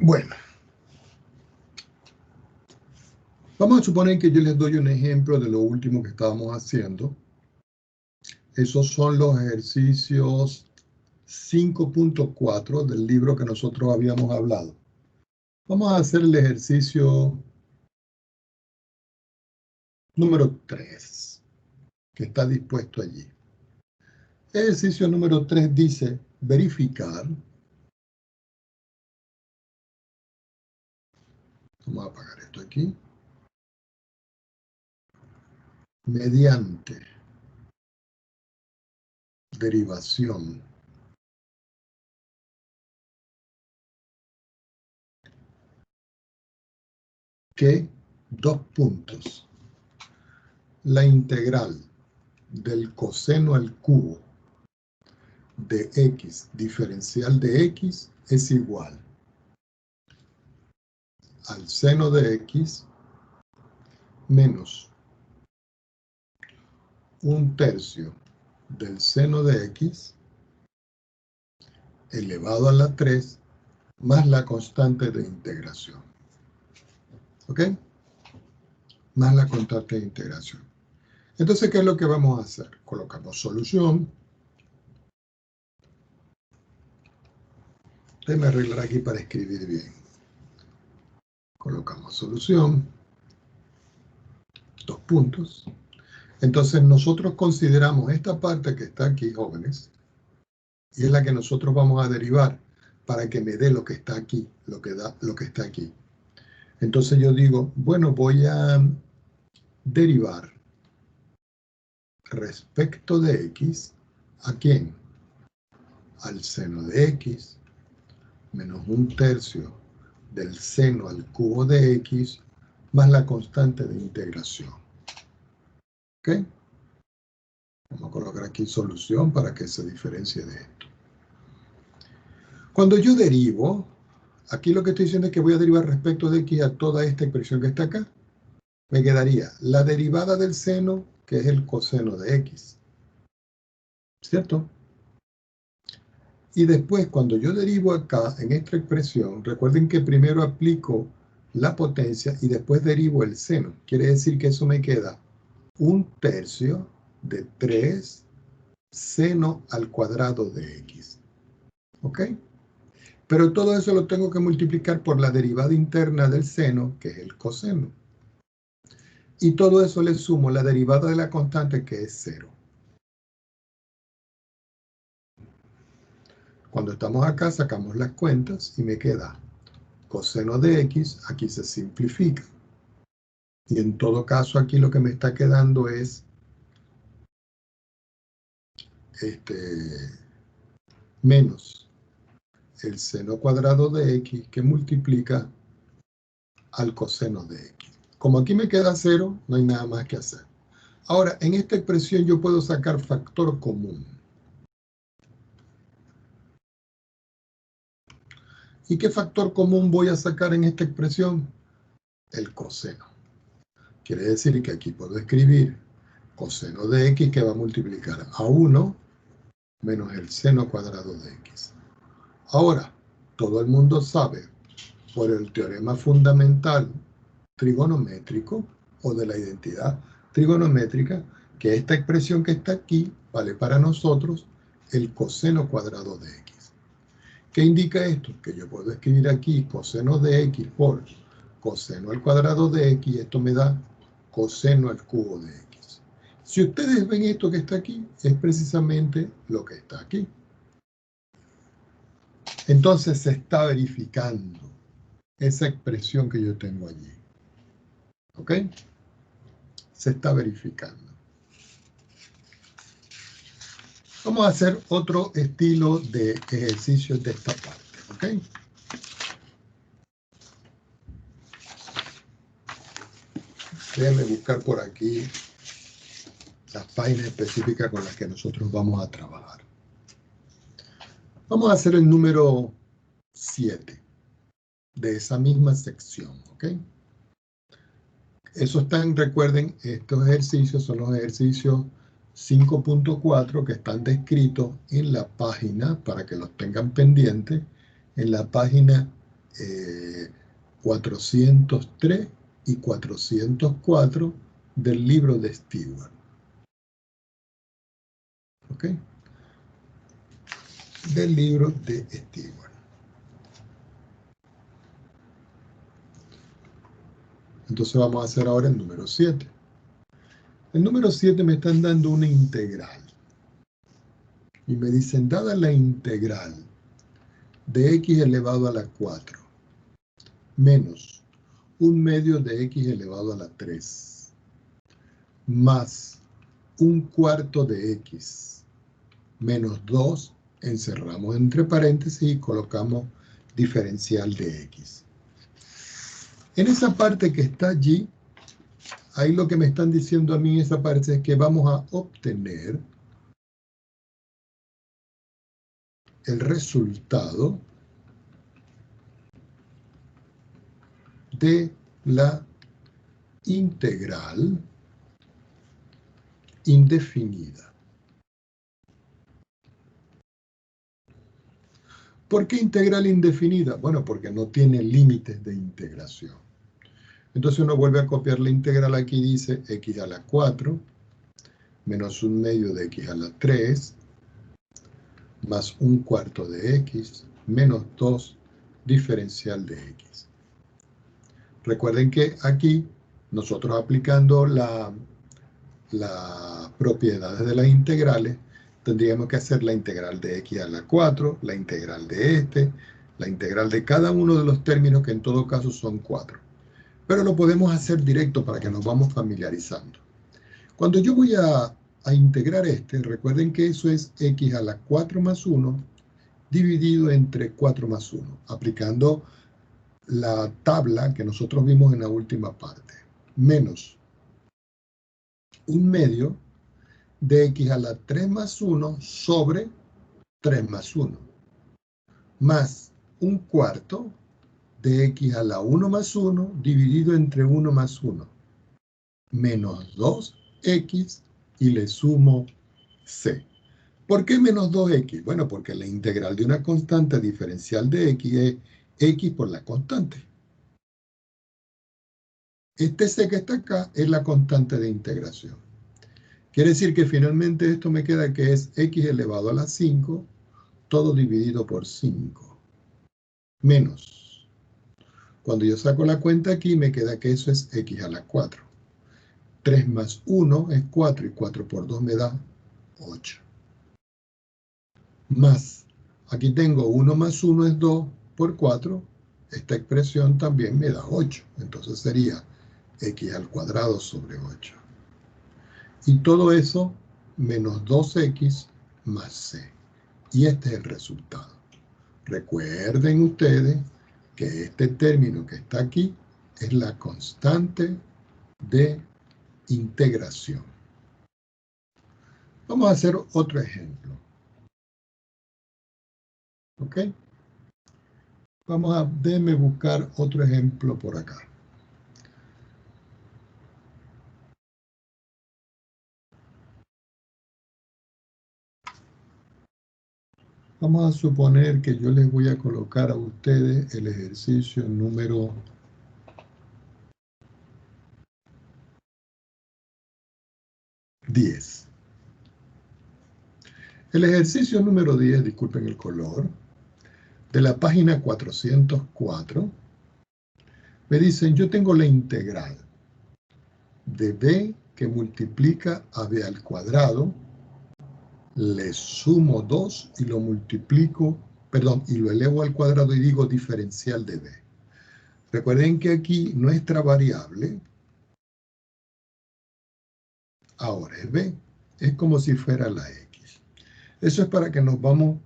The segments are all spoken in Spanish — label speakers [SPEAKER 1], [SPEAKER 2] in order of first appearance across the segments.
[SPEAKER 1] Bueno, vamos a suponer que yo les doy un ejemplo de lo último que estábamos haciendo. Esos son los ejercicios 5.4 del libro que nosotros habíamos hablado. Vamos a hacer el ejercicio número 3, que está dispuesto allí. Ejercicio número 3 dice verificar. Vamos a apagar esto aquí. Mediante derivación que, dos puntos, la integral del coseno al cubo de x diferencial de x es igual al seno de x menos un tercio del seno de x elevado a la 3 más la constante de integración. ¿Ok? Más la constante de integración. Entonces, ¿qué es lo que vamos a hacer? Colocamos solución. Déjenme arreglar aquí para escribir bien. Colocamos solución. Dos puntos. Entonces, nosotros consideramos esta parte que está aquí, jóvenes, y es la que nosotros vamos a derivar para que me dé lo que está aquí, lo que está aquí. Entonces yo digo, bueno, voy a derivar respecto de x, ¿a quién? Al seno de x menos un tercio del seno al cubo de x más la constante de integración. ¿Ok? Vamos a colocar aquí solución para que se diferencie de esto. Cuando yo derivo, aquí lo que estoy diciendo es que voy a derivar respecto de x a toda esta expresión que está acá. Me quedaría la derivada del seno, que es el coseno de x. ¿Cierto? Y después, cuando yo derivo acá, en esta expresión, recuerden que primero aplico la potencia y después derivo el seno. Quiere decir que eso me queda un tercio de 3 seno al cuadrado de x. ¿Ok? Pero todo eso lo tengo que multiplicar por la derivada interna del seno, que es el coseno. Y todo eso le sumo la derivada de la constante, que es 0. Cuando estamos acá, sacamos las cuentas y me queda coseno de x, aquí se simplifica. Y en todo caso, aquí lo que me está quedando es menos el seno cuadrado de x que multiplica al coseno de x. Como aquí me queda 0, no hay nada más que hacer. Ahora, en esta expresión yo puedo sacar factor común. ¿Y qué factor común voy a sacar en esta expresión? El coseno. Quiere decir que aquí puedo escribir coseno de x que va a multiplicar a 1 menos el seno cuadrado de x. Ahora, todo el mundo sabe, por el teorema fundamental trigonométrico o de la identidad trigonométrica, que esta expresión que está aquí vale para nosotros el coseno cuadrado de x. ¿Qué indica esto? Que yo puedo escribir aquí coseno de x por coseno al cuadrado de x, y esto me da coseno al cubo de x. Si ustedes ven esto que está aquí, es precisamente lo que está aquí. Entonces se está verificando esa expresión que yo tengo allí. ¿Ok? Se está verificando. Vamos a hacer otro estilo de ejercicios de esta parte. ¿Ok? Déjenme buscar por aquí las páginas específicas con las que nosotros vamos a trabajar. Vamos a hacer el número 7 de esa misma sección. ¿Ok? Eso están, recuerden, estos ejercicios son los ejercicios 5.4 que están descritos en la página, para que los tengan pendientes, en la página 403 y 404 del libro de Stewart. ¿Ok? Del libro de Stewart. Entonces vamos a hacer ahora el número 7. El número 7 me están dando una integral. Y me dicen, dada la integral de x elevado a la 4 menos 1/2 de x elevado a la 3 más 1/4 de x menos 2, encerramos entre paréntesis y colocamos diferencial de x. En esa parte que está allí, ahí lo que me están diciendo a mí en esa parte es que vamos a obtener el resultado de la integral indefinida. ¿Por qué integral indefinida? Bueno, porque no tiene límites de integración. Entonces uno vuelve a copiar la integral aquí, dice x a la 4 menos 1/2 de x a la 3 más 1/4 de x menos 2 diferencial de x. Recuerden que aquí nosotros aplicando las propiedades de las integrales tendríamos que hacer la integral de x a la 4, la integral de la integral de cada uno de los términos que en todo caso son 4. Pero lo podemos hacer directo para que nos vamos familiarizando. Cuando yo voy a integrar recuerden que eso es x a la 4 más 1 dividido entre 4 más 1, aplicando la tabla que nosotros vimos en la última parte, menos 1/2 de x a la 3 más 1 sobre 3 más 1, más 1/4 de x a la 1 más 1 dividido entre 1 más 1, menos 2x y le sumo c. ¿Por qué menos 2x? Bueno, porque la integral de una constante diferencial de x es x por la constante. Este c que está acá es la constante de integración. Quiere decir que finalmente esto me queda que es x elevado a la 5, todo dividido por 5. Menos. Cuando yo saco la cuenta aquí, me queda que eso es x a la 4. 3 más 1 es 4 y 4 por 2 me da 8. Más, aquí tengo 1 más 1 es 2 por 4. Esta expresión también me da 8. Entonces sería x al cuadrado sobre 8. Y todo eso menos 2x más c. Y este es el resultado. Recuerden ustedes que este término que está aquí es la constante de integración. Vamos a hacer otro ejemplo. ¿Ok? Déjenme buscar otro ejemplo por acá. Vamos a suponer que yo les voy a colocar a ustedes el ejercicio número 10. El ejercicio número 10, disculpen el color, de la página 404, me dicen, yo tengo la integral de b que multiplica a b al cuadrado, le sumo 2 y lo multiplico, perdón, y lo elevo al cuadrado y digo diferencial de b. Recuerden que aquí nuestra variable ahora es b. Es como si fuera la x. Eso es para que nos vamos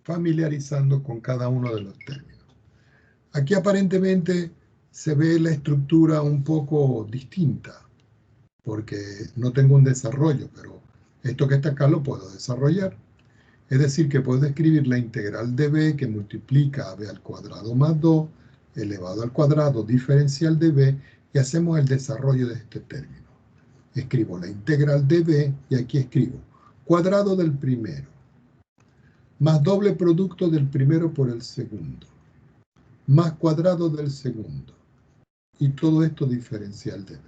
[SPEAKER 1] familiarizando con cada uno de los términos. Aquí aparentemente se ve la estructura un poco distinta, porque no tengo un desarrollo, pero esto que está acá lo puedo desarrollar. Es decir, que puedo escribir la integral de b que multiplica a b al cuadrado más 2 elevado al cuadrado diferencial de b y hacemos el desarrollo de este término. Escribo la integral de b y aquí escribo cuadrado del primero más doble producto del primero por el segundo más cuadrado del segundo. Y todo esto diferencial de b.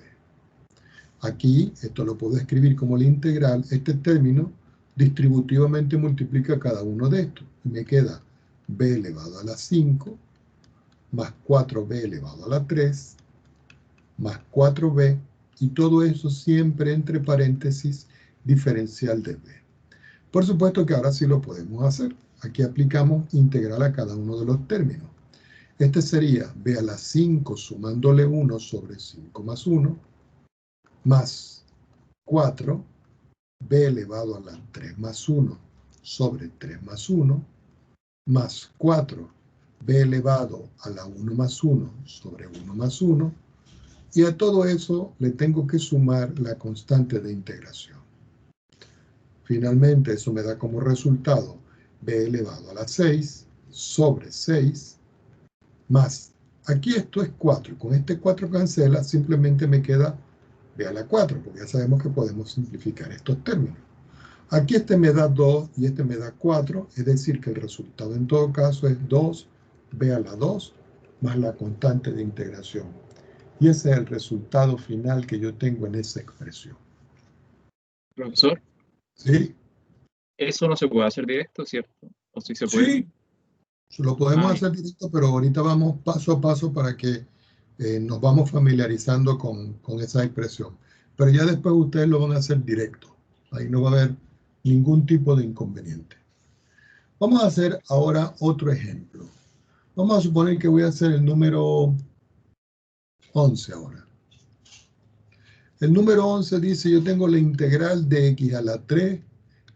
[SPEAKER 1] Aquí, esto lo puedo escribir como la integral. Este término distributivamente multiplica cada uno de estos. Y me queda b elevado a la 5 más 4b elevado a la 3 más 4b. Y todo eso siempre entre paréntesis diferencial de b. Por supuesto que ahora sí lo podemos hacer. Aquí aplicamos integral a cada uno de los términos. Este sería b a la 5 sumándole 1 sobre 5 más 1, más 4, b elevado a la 3 más 1 sobre 3 más 1, más 4, b elevado a la 1 más 1 sobre 1 más 1, y a todo eso le tengo que sumar la constante de integración. Finalmente, eso me da como resultado b elevado a la 6 sobre 6, más, aquí esto es 4, con este 4 cancela, simplemente me queda b a la 4, porque ya sabemos que podemos simplificar estos términos. Aquí este me da 2 y este me da 4, es decir que el resultado en todo caso es 2b a la 2 más la constante de integración. Y ese es el resultado final que yo tengo en esa expresión.
[SPEAKER 2] Profesor,
[SPEAKER 1] ¿Sí?
[SPEAKER 2] eso no se puede hacer directo, ¿cierto? ¿O sí se puede?
[SPEAKER 1] Sí, lo podemos hacer directo, pero ahorita vamos paso a paso para que nos vamos familiarizando con esa expresión. Pero ya después ustedes lo van a hacer directo. Ahí no va a haber ningún tipo de inconveniente. Vamos a hacer ahora otro ejemplo. Vamos a suponer que voy a hacer el número 11 ahora. El número 11 dice, yo tengo la integral de x a la 3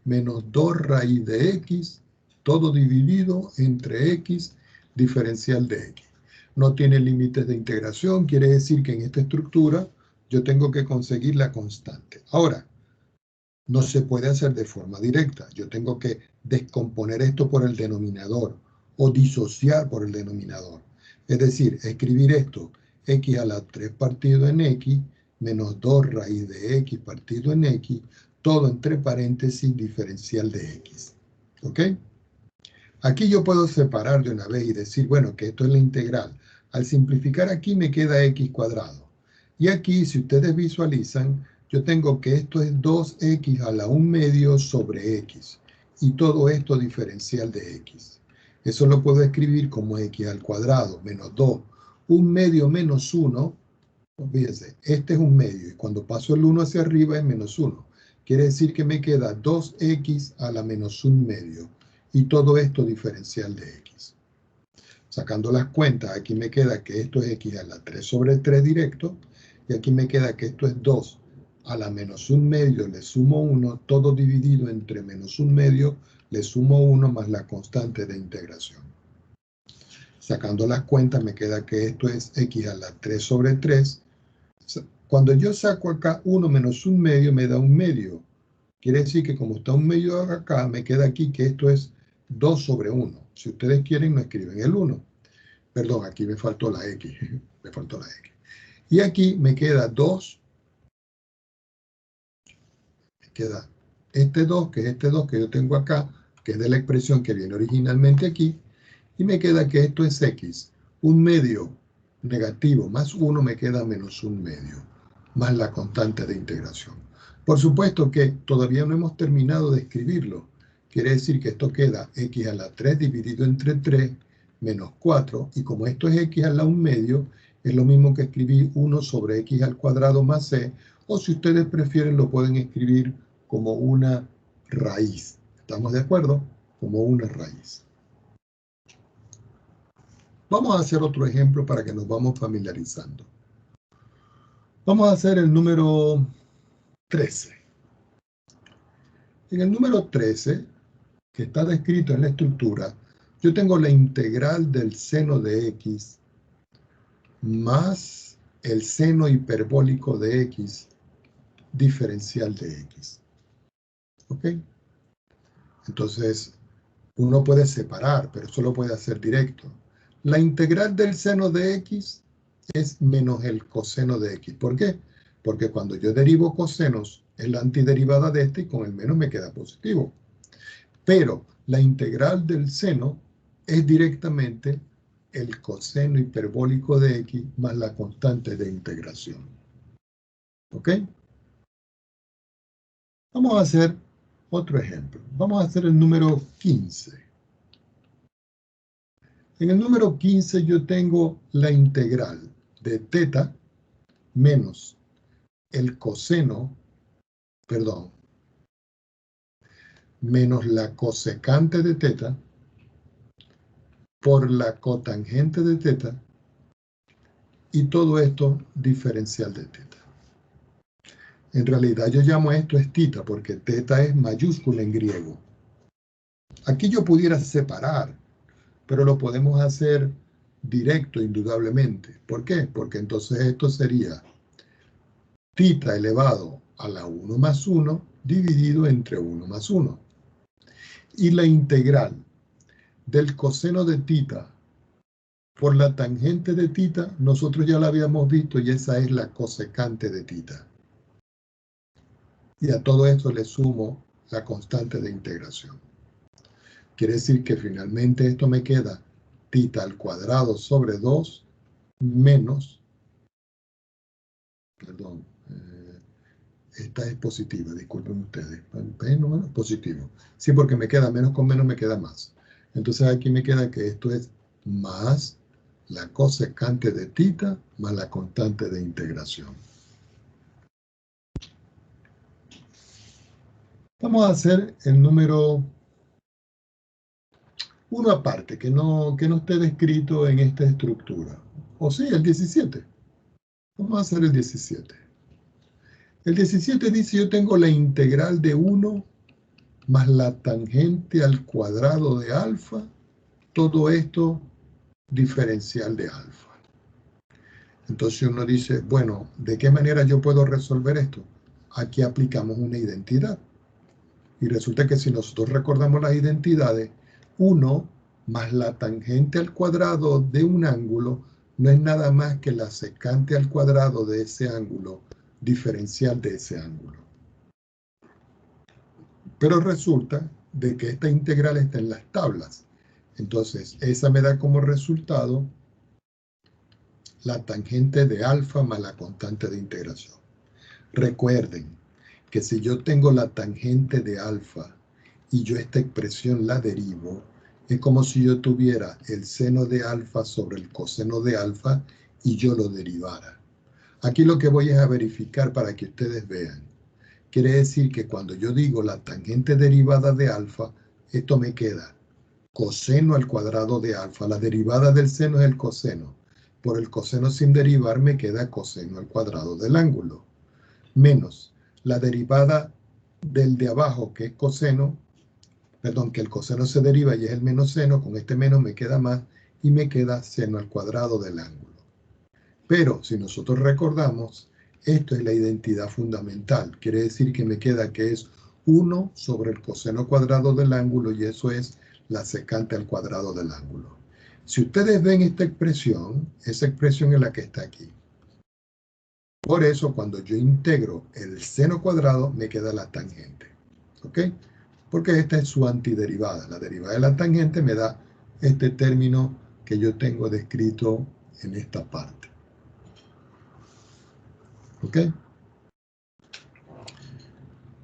[SPEAKER 1] menos 2 raíz de x, todo dividido entre x diferencial de x. No tiene límites de integración, quiere decir que en esta estructura yo tengo que conseguir la constante. Ahora, no se puede hacer de forma directa. Yo tengo que descomponer esto por el denominador o disociar por el denominador. Es decir, escribir esto, x a la 3 partido en x, menos 2 raíz de x partido en x, todo entre paréntesis diferencial de x. ¿Ok? Aquí yo puedo separar de una vez y decir, bueno, que esto es la integral. Al simplificar aquí me queda x cuadrado. Y aquí, si ustedes visualizan, yo tengo que esto es 2x a la 1 medio sobre x. Y todo esto diferencial de x. Eso lo puedo escribir como x al cuadrado menos 2. 1 medio menos 1. Fíjense, este es 1 medio. Y cuando paso el 1 hacia arriba es menos 1. Quiere decir que me queda 2x a la menos 1 medio. Y todo esto diferencial de x. Sacando las cuentas, aquí me queda que esto es x a la 3 sobre 3 directo. Y aquí me queda que esto es 2 a la menos 1 medio, le sumo 1, todo dividido entre menos 1 medio, le sumo 1 más la constante de integración. Sacando las cuentas, me queda que esto es x a la 3 sobre 3. Cuando yo saco acá 1 menos 1 medio, me da 1 medio. Quiere decir que como está 1 medio acá, me queda aquí que esto es 2 sobre 1. Si ustedes quieren, no escriben el 1. Perdón, aquí me faltó la x. Me faltó la x. Y aquí me queda 2. Me queda este 2, que es este 2 que yo tengo acá, que es de la expresión que viene originalmente aquí. Y me queda que esto es x. 1 medio negativo más 1 me queda menos 1 medio. Más la constante de integración. Por supuesto que todavía no hemos terminado de escribirlo. Quiere decir que esto queda x a la 3 dividido entre 3 menos 4. Y como esto es x a la 1 medio, es lo mismo que escribir 1 sobre x al cuadrado más c. O si ustedes prefieren, lo pueden escribir como una raíz. ¿Estamos de acuerdo? Como una raíz. Vamos a hacer otro ejemplo para que nos vamos familiarizando. Vamos a hacer el número 13. En el número 13, que está descrito en la estructura, yo tengo la integral del seno de x más el seno hiperbólico de x diferencial de x. ¿Ok? Entonces, uno puede separar, pero eso lo puede hacer directo. La integral del seno de x es menos el coseno de x. ¿Por qué? Porque cuando yo derivo cosenos, es la antiderivada de este y con el menos me queda positivo. Pero la integral del seno es directamente el coseno hiperbólico de x más la constante de integración. ¿Ok? Vamos a hacer otro ejemplo. Vamos a hacer el número 15. En el número 15 yo tengo la integral de teta menos el coseno, perdón, menos la cosecante de teta por la cotangente de teta y todo esto diferencial de teta. En realidad yo llamo a esto es tita porque teta es mayúscula en griego. Aquí yo pudiera separar, pero lo podemos hacer directo indudablemente. ¿Por qué? Porque entonces esto sería tita elevado a la 1 más 1 dividido entre 1 más 1. Y la integral del coseno de tita por la tangente de tita, nosotros ya la habíamos visto y esa es la cosecante de tita. Y a todo esto le sumo la constante de integración. Quiere decir que finalmente esto me queda tita al cuadrado sobre 2 menos, perdón, esta es positiva, disculpen ustedes, menos positivo. Sí, porque me queda menos con menos, me queda más. Entonces aquí me queda que esto es más la cosecante de tita más la constante de integración. Vamos a hacer el número 1 aparte, que no esté descrito en esta estructura. O sí, el 17. Vamos a hacer el 17. El 17 dice, yo tengo la integral de 1 más la tangente al cuadrado de alfa, todo esto diferencial de alfa. Entonces uno dice, bueno, ¿de qué manera yo puedo resolver esto? Aquí aplicamos una identidad. Y resulta que si nosotros recordamos las identidades, 1 más la tangente al cuadrado de un ángulo no es nada más que la secante al cuadrado de ese ángulo, diferencial de ese ángulo. Pero resulta de que esta integral está en las tablas. Entonces, esa me da como resultado la tangente de alfa más la constante de integración. Recuerden que si yo tengo la tangente de alfa y yo esta expresión la derivo, es como si yo tuviera el seno de alfa sobre el coseno de alfa y yo lo derivara. Aquí lo que voy es a verificar para que ustedes vean. Quiere decir que cuando yo digo la tangente derivada de alfa, esto me queda coseno al cuadrado de alfa. La derivada del seno es el coseno. Por el coseno sin derivar me queda coseno al cuadrado del ángulo. Menos la derivada del de abajo, que es coseno, perdón, que el coseno se deriva y es el menos seno, con este menos me queda más y me queda seno al cuadrado del ángulo. Pero si nosotros recordamos, esto es la identidad fundamental. Quiere decir que me queda que es 1 sobre el coseno cuadrado del ángulo y eso es la secante al cuadrado del ángulo. Si ustedes ven esta expresión, esa expresión es la que está aquí. Por eso, cuando yo integro el seno cuadrado, me queda la tangente. ¿Ok? Porque esta es su antiderivada. La derivada de la tangente me da este término que yo tengo descrito en esta parte. ¿Ok?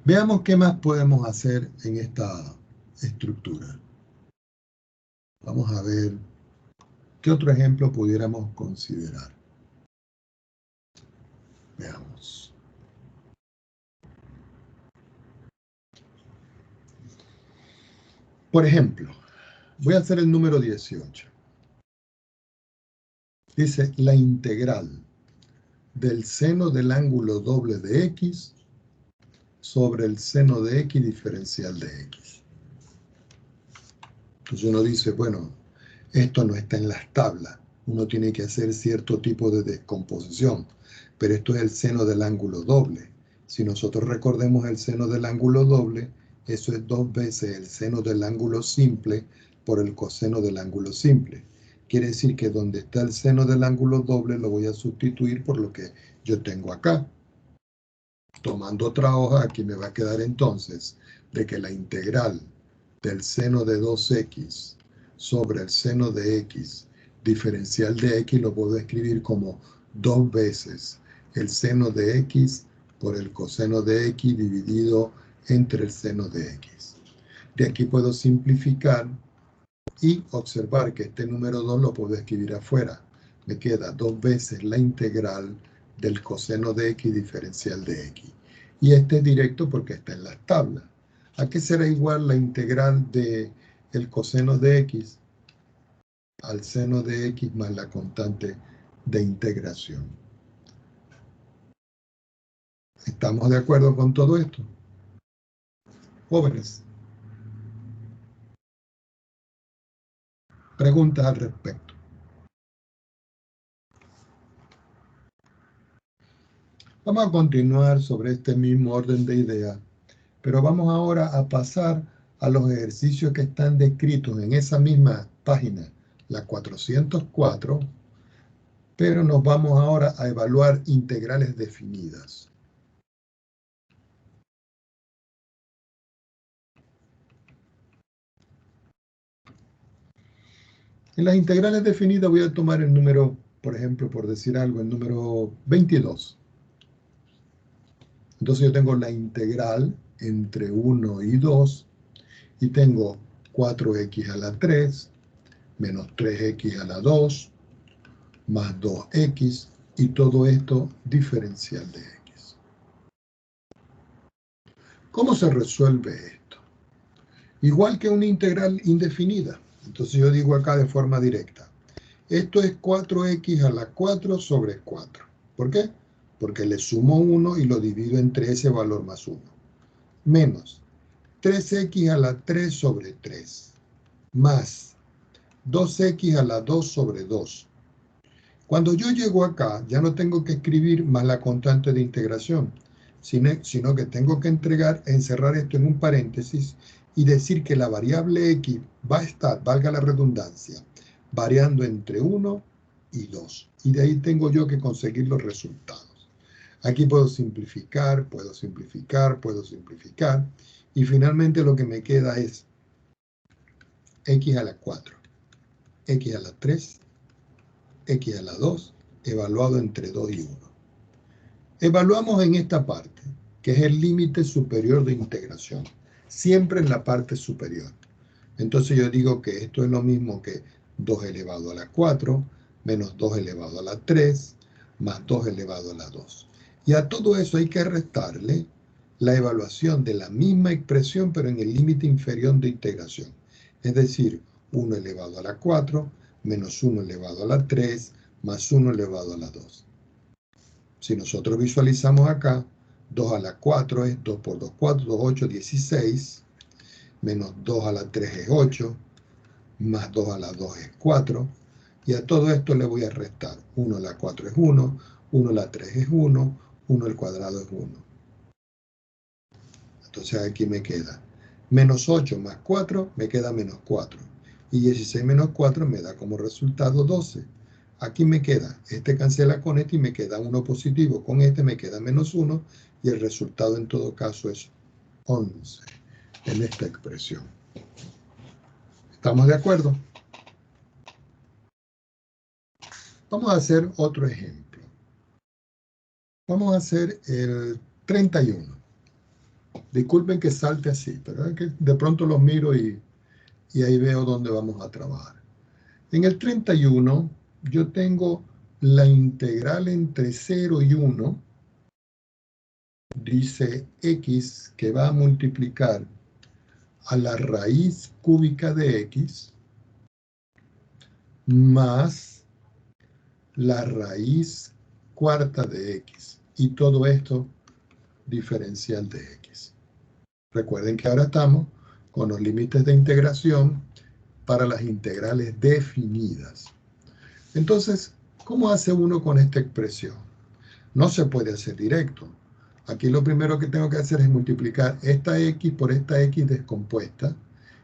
[SPEAKER 1] Veamos qué más podemos hacer en esta estructura. Vamos a ver qué otro ejemplo pudiéramos considerar. Veamos. Por ejemplo, voy a hacer el número 18. Dice la integral del seno del ángulo doble de x sobre el seno de x diferencial de x. Entonces uno dice, bueno, esto no está en las tablas. Uno tiene que hacer cierto tipo de descomposición. Pero esto es el seno del ángulo doble. Si nosotros recordemos el seno del ángulo doble, eso es 2 veces el seno del ángulo simple por el coseno del ángulo simple. Quiere decir que donde está el seno del ángulo doble lo voy a sustituir por lo que yo tengo acá. Tomando otra hoja, aquí me va a quedar entonces de que la integral del seno de 2x sobre el seno de x diferencial de x lo puedo escribir como 2 veces el seno de x por el coseno de x dividido entre el seno de x. De aquí puedo simplificar y observar que este número 2 lo puedo escribir afuera. Me queda 2 veces la integral del coseno de x diferencial de x. Y este es directo porque está en las tablas. ¿A qué será igual la integral del coseno de x? Al seno de x más la constante de integración. ¿Estamos de acuerdo con todo esto? Jóvenes. Preguntas al respecto. Vamos a continuar sobre este mismo orden de ideas, pero vamos ahora a pasar a los ejercicios que están descritos en esa misma página, la 404, pero nos vamos ahora a evaluar integrales definidas. En las integrales definidas voy a tomar el número, por ejemplo, por decir algo, el número 22. Entonces yo tengo la integral entre 1 y 2 y tengo 4x a la 3 menos 3x a la 2 más 2x y todo esto diferencial de x. ¿Cómo se resuelve esto? Igual que una integral indefinida. Entonces yo digo acá de forma directa. Esto es 4x a la 4 sobre 4. ¿Por qué? Porque le sumo 1 y lo divido entre ese valor más 1. Menos 3x a la 3 sobre 3. Más 2x a la 2 sobre 2. Cuando yo llego acá, ya no tengo que escribir más la constante de integración, sino que tengo que encerrar esto en un paréntesis y decir que la variable x va a estar, valga la redundancia, variando entre 1 y 2. Y de ahí tengo yo que conseguir los resultados. Aquí puedo simplificar, puedo simplificar, puedo simplificar. Y finalmente lo que me queda es x a la 4, x a la 3, x a la 2, evaluado entre 2 y 1. Evaluamos en esta parte, que es el límite superior de integración, siempre en la parte superior. Entonces yo digo que esto es lo mismo que 2 elevado a la 4, menos 2 elevado a la 3, más 2 elevado a la 2. Y a todo eso hay que restarle la evaluación de la misma expresión, pero en el límite inferior de integración. Es decir, 1 elevado a la 4, menos 1 elevado a la 3, más 1 elevado a la 2. Si nosotros visualizamos acá, 2 a la 4 es 2 por 2, 4, 2, 8, 16, menos 2 a la 3 es 8, más 2 a la 2 es 4, y a todo esto le voy a restar. 1 a la 4 es 1, 1 a la 3 es 1, 1 al cuadrado es 1. Entonces aquí me queda menos 8 más 4, me queda menos 4. Y 16 menos 4 me da como resultado 12. Aquí me queda, este cancela con este y me queda 1 positivo. Con este me queda menos 1 y el resultado en todo caso es 11 en esta expresión. ¿Estamos de acuerdo? Vamos a hacer otro ejemplo. Vamos a hacer el 31. Disculpen que salte así, pero es que de pronto los miro y ahí veo dónde vamos a trabajar. En el 31 yo tengo la integral entre 0 y 1, dice x que va a multiplicar a la raíz cúbica de x más la raíz cuarta de x. Y todo esto diferencial de x. Recuerden que ahora estamos con los límites de integración para las integrales definidas. Entonces, ¿cómo hace uno con esta expresión? No se puede hacer directo. Aquí lo primero que tengo que hacer es multiplicar esta x por esta x descompuesta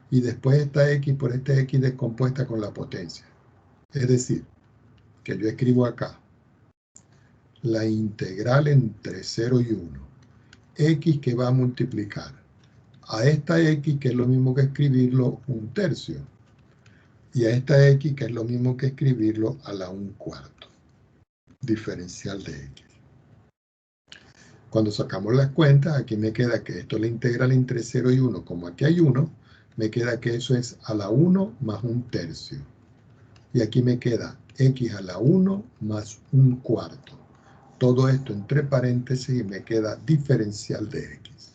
[SPEAKER 1] y después esta x por esta x descompuesta con la potencia. Es decir, que yo escribo acá la integral entre 0 y 1, x que va a multiplicar a esta x, que es lo mismo que escribirlo un tercio, y a esta x, que es lo mismo que escribirlo a la 1/4, diferencial de x. Cuando sacamos las cuentas, aquí me queda que esto es la integral entre 0 y 1, como aquí hay 1, me queda que eso es a la 1 más 1/3. Y aquí me queda x a la 1 más 1/4. Todo esto entre paréntesis y me queda diferencial de x.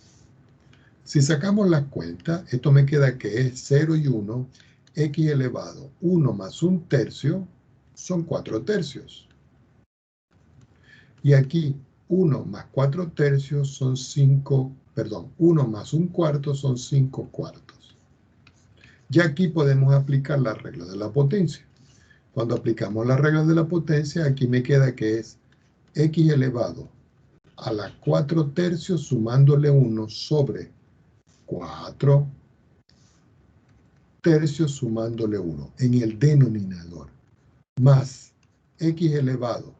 [SPEAKER 1] Si sacamos las cuentas, esto me queda que es 0 y 1, x elevado 1 más 1/3 son 4/3. Y aquí 1 más 4/3 son 5, perdón, 1 más 1/4 son 5/4. Ya aquí podemos aplicar la regla de la potencia. Cuando aplicamos la regla de la potencia, aquí me queda que es x elevado a la 4/3 sumándole 1 sobre 4/3 sumándole 1 en el denominador, más x elevado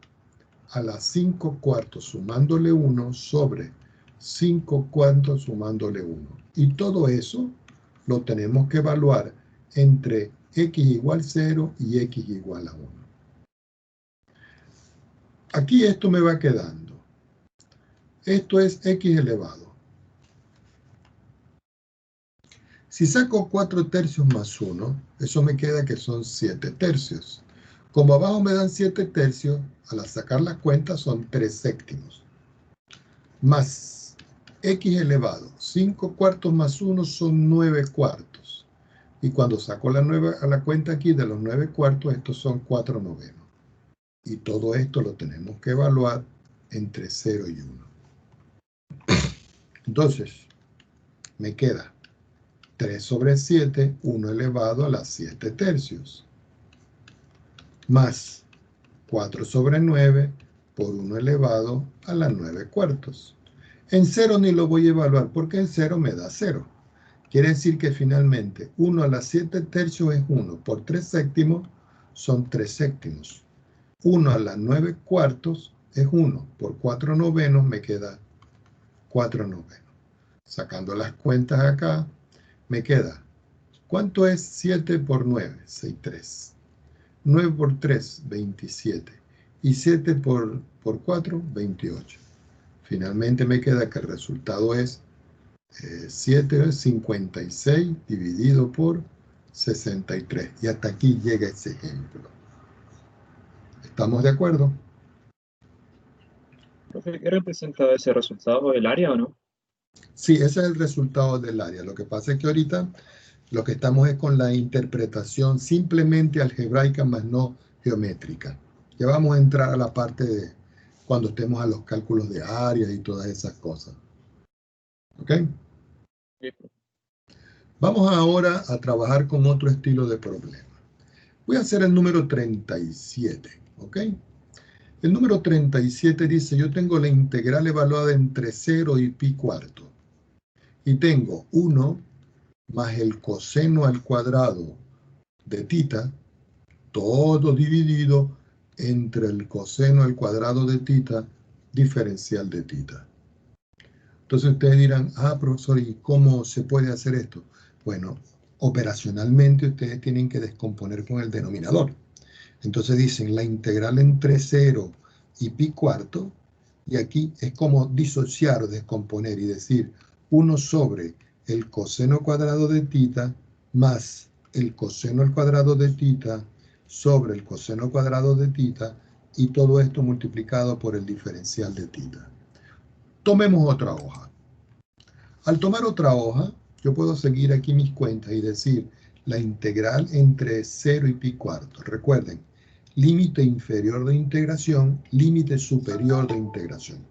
[SPEAKER 1] a la 5/4 sumándole 1 sobre 5/4 sumándole 1. Y todo eso lo tenemos que evaluar entre x igual 0 y x igual a 1. Aquí esto me va quedando. Esto es x elevado. Si saco 4/3 más 1, eso me queda que son 7/3. Como abajo me dan 7/3, al sacar las cuentas son 3/7. Más x elevado, 5/4 más 1 son 9/4. Y cuando saco la cuenta aquí de los 9/4, estos son 4/9. Y todo esto lo tenemos que evaluar entre 0 y 1. Entonces, me queda 3 sobre 7, 1 elevado a las 7/3. Más 4 sobre 9 por 1 elevado a las 9/4. En 0 ni lo voy a evaluar porque en 0 me da 0. Quiere decir que finalmente 1 a las 7/3 es 1 por 3/7 son 3/7. 1 a las 9/4 es 1 por 4/9 me queda 4/9. Sacando las cuentas acá, me queda, ¿cuánto es 7 por 9? 6/3. 9 por 3, 27. Y 7 por 4, 28. Finalmente me queda que el resultado es 7 es 56 dividido por 63. Y hasta aquí llega ese ejemplo. ¿Estamos de acuerdo?
[SPEAKER 2] Profe, ¿qué representa ese resultado, el área o no?
[SPEAKER 1] Sí, ese es el resultado del área. Lo que pasa es que ahorita lo que estamos es con la interpretación simplemente algebraica más no geométrica. Ya vamos a entrar a la parte de cuando estemos a los cálculos de área y todas esas cosas. ¿Ok?
[SPEAKER 2] Sí, profe.
[SPEAKER 1] Vamos ahora a trabajar con otro estilo de problema. Voy a hacer el número 37. ¿Ok? El número 37 dice, yo tengo la integral evaluada entre 0 y pi cuarto. Y tengo 1 más el coseno al cuadrado de tita, todo dividido entre el coseno al cuadrado de tita, diferencial de tita. Entonces ustedes dirán, profesor, ¿y cómo se puede hacer esto? Bueno, operacionalmente ustedes tienen que descomponer con el denominador. Entonces dicen la integral entre 0 y pi cuarto, y aquí es como disociar o descomponer y decir 1 sobre el coseno cuadrado de tita más el coseno al cuadrado de tita sobre el coseno cuadrado de tita, y todo esto multiplicado por el diferencial de tita. Tomemos otra hoja. Al tomar otra hoja, yo puedo seguir aquí mis cuentas y decir la integral entre 0 y pi cuarto. Recuerden, límite inferior de integración, límite superior de integración.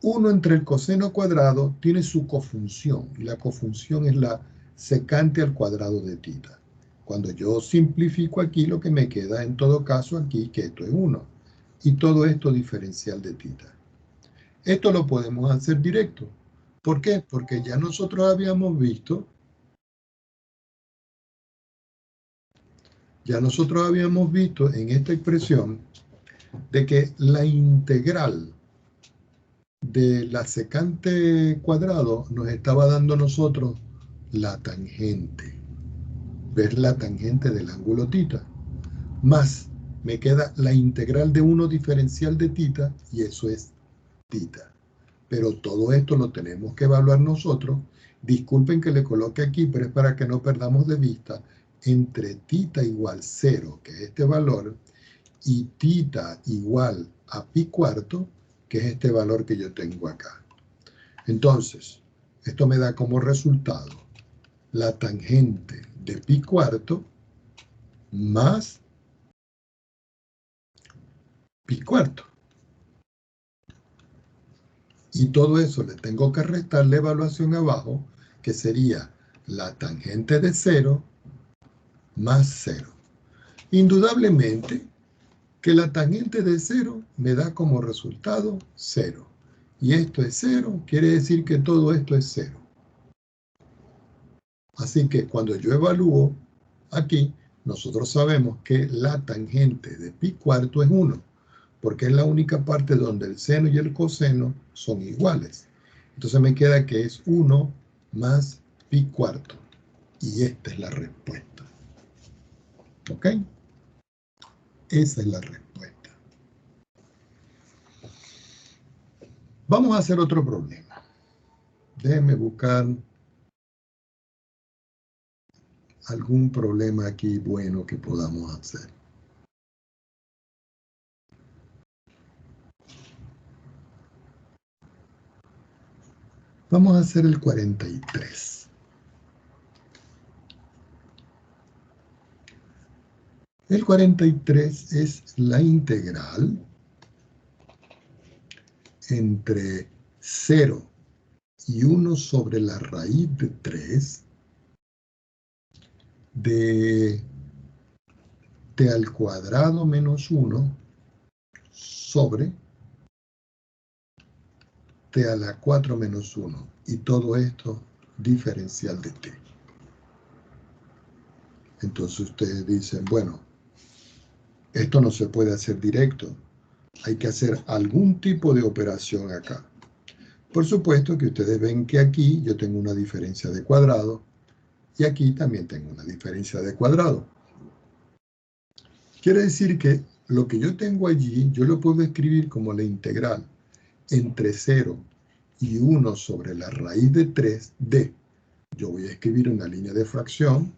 [SPEAKER 1] 1 entre el coseno cuadrado tiene su cofunción, y la cofunción es la secante al cuadrado de tita. Cuando yo simplifico aquí, lo que me queda en todo caso aquí, que esto es 1, y todo esto diferencial de tita. Esto lo podemos hacer directo. ¿Por qué? Porque ya nosotros habíamos visto en esta expresión de que la integral de la secante cuadrado nos estaba dando a nosotros la tangente. ver la tangente del ángulo θ, más me queda la integral de 1 diferencial de θ, y eso es θ. Pero todo esto lo tenemos que evaluar nosotros. Disculpen que le coloque aquí, pero es para que no perdamos de vista entre θ igual 0, que es este valor, y θ igual a pi cuarto, que es este valor que yo tengo acá. Entonces, esto me da como resultado la tangente de pi cuarto más pi cuarto. Y todo eso le tengo que restar la evaluación abajo, que sería la tangente de 0 más 0. Indudablemente que la tangente de 0 me da como resultado 0. Y esto es 0, quiere decir que todo esto es 0. Así que cuando yo evalúo aquí, nosotros sabemos que la tangente de pi cuarto es 1, porque es la única parte donde el seno y el coseno son iguales. Entonces me queda que es 1 más pi cuarto. Y esta es la respuesta. ¿Ok? Esa es la respuesta. Vamos a hacer otro problema. Déjenme buscar algún problema aquí bueno que podamos hacer. Vamos a hacer el 43. El 43 es la integral entre 0 y 1 sobre la raíz de 3 de t al cuadrado menos 1 sobre t a la 4 menos 1. Y todo esto diferencial de t. Entonces ustedes dicen, bueno, esto no se puede hacer directo. Hay que hacer algún tipo de operación acá. Por supuesto que ustedes ven que aquí yo tengo una diferencia de cuadrado y aquí también tengo una diferencia de cuadrado. Quiere decir que lo que yo tengo allí, yo lo puedo escribir como la integral entre 0 y 1 sobre la raíz de 3 de. Yo voy a escribir una línea de fracción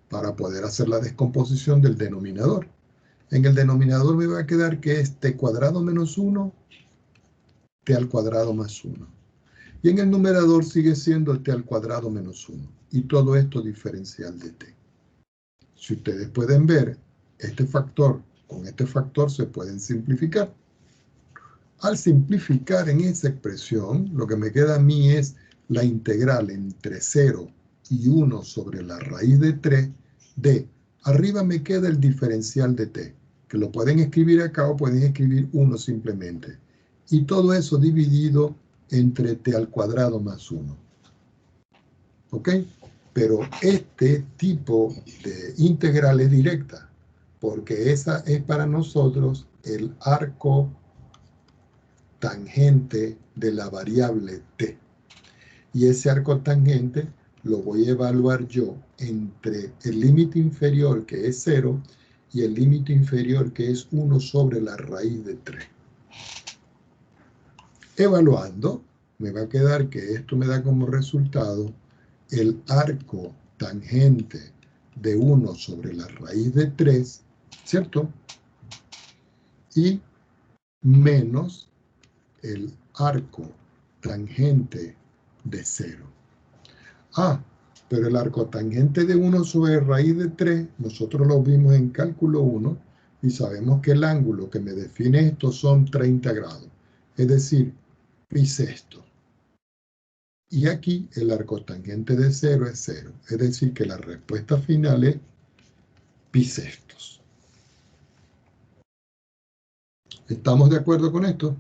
[SPEAKER 1] para poder hacer la descomposición del denominador. En el denominador me va a quedar que es t cuadrado menos 1, t al cuadrado más 1. Y en el numerador sigue siendo t al cuadrado menos 1. Y todo esto diferencial de t. Si ustedes pueden ver, este factor con este factor se pueden simplificar. Al simplificar en esa expresión, lo que me queda a mí es la integral entre 0 y 1 sobre la raíz de 3 de. Arriba me queda el diferencial de t, que lo pueden escribir acá o pueden escribir 1 simplemente. Y todo eso dividido entre t al cuadrado más 1. ¿Ok? Pero este tipo de integral es directa, porque esa es para nosotros el arco tangente de la variable t. Y ese arco tangente lo voy a evaluar yo entre el límite inferior, que es 0, y el límite inferior, que es 1 sobre la raíz de 3. Evaluando, me va a quedar que esto me da como resultado el arco tangente de 1 sobre la raíz de 3, ¿cierto? Y menos el arco tangente de 0. Pero el arco tangente de 1 sobre raíz de 3, nosotros lo vimos en cálculo 1 y sabemos que el ángulo que me define esto son 30 grados, es decir, pi sexto. Y aquí el arco tangente de 0 es 0, es decir, que la respuesta final es pi sextos. ¿Estamos de acuerdo con esto?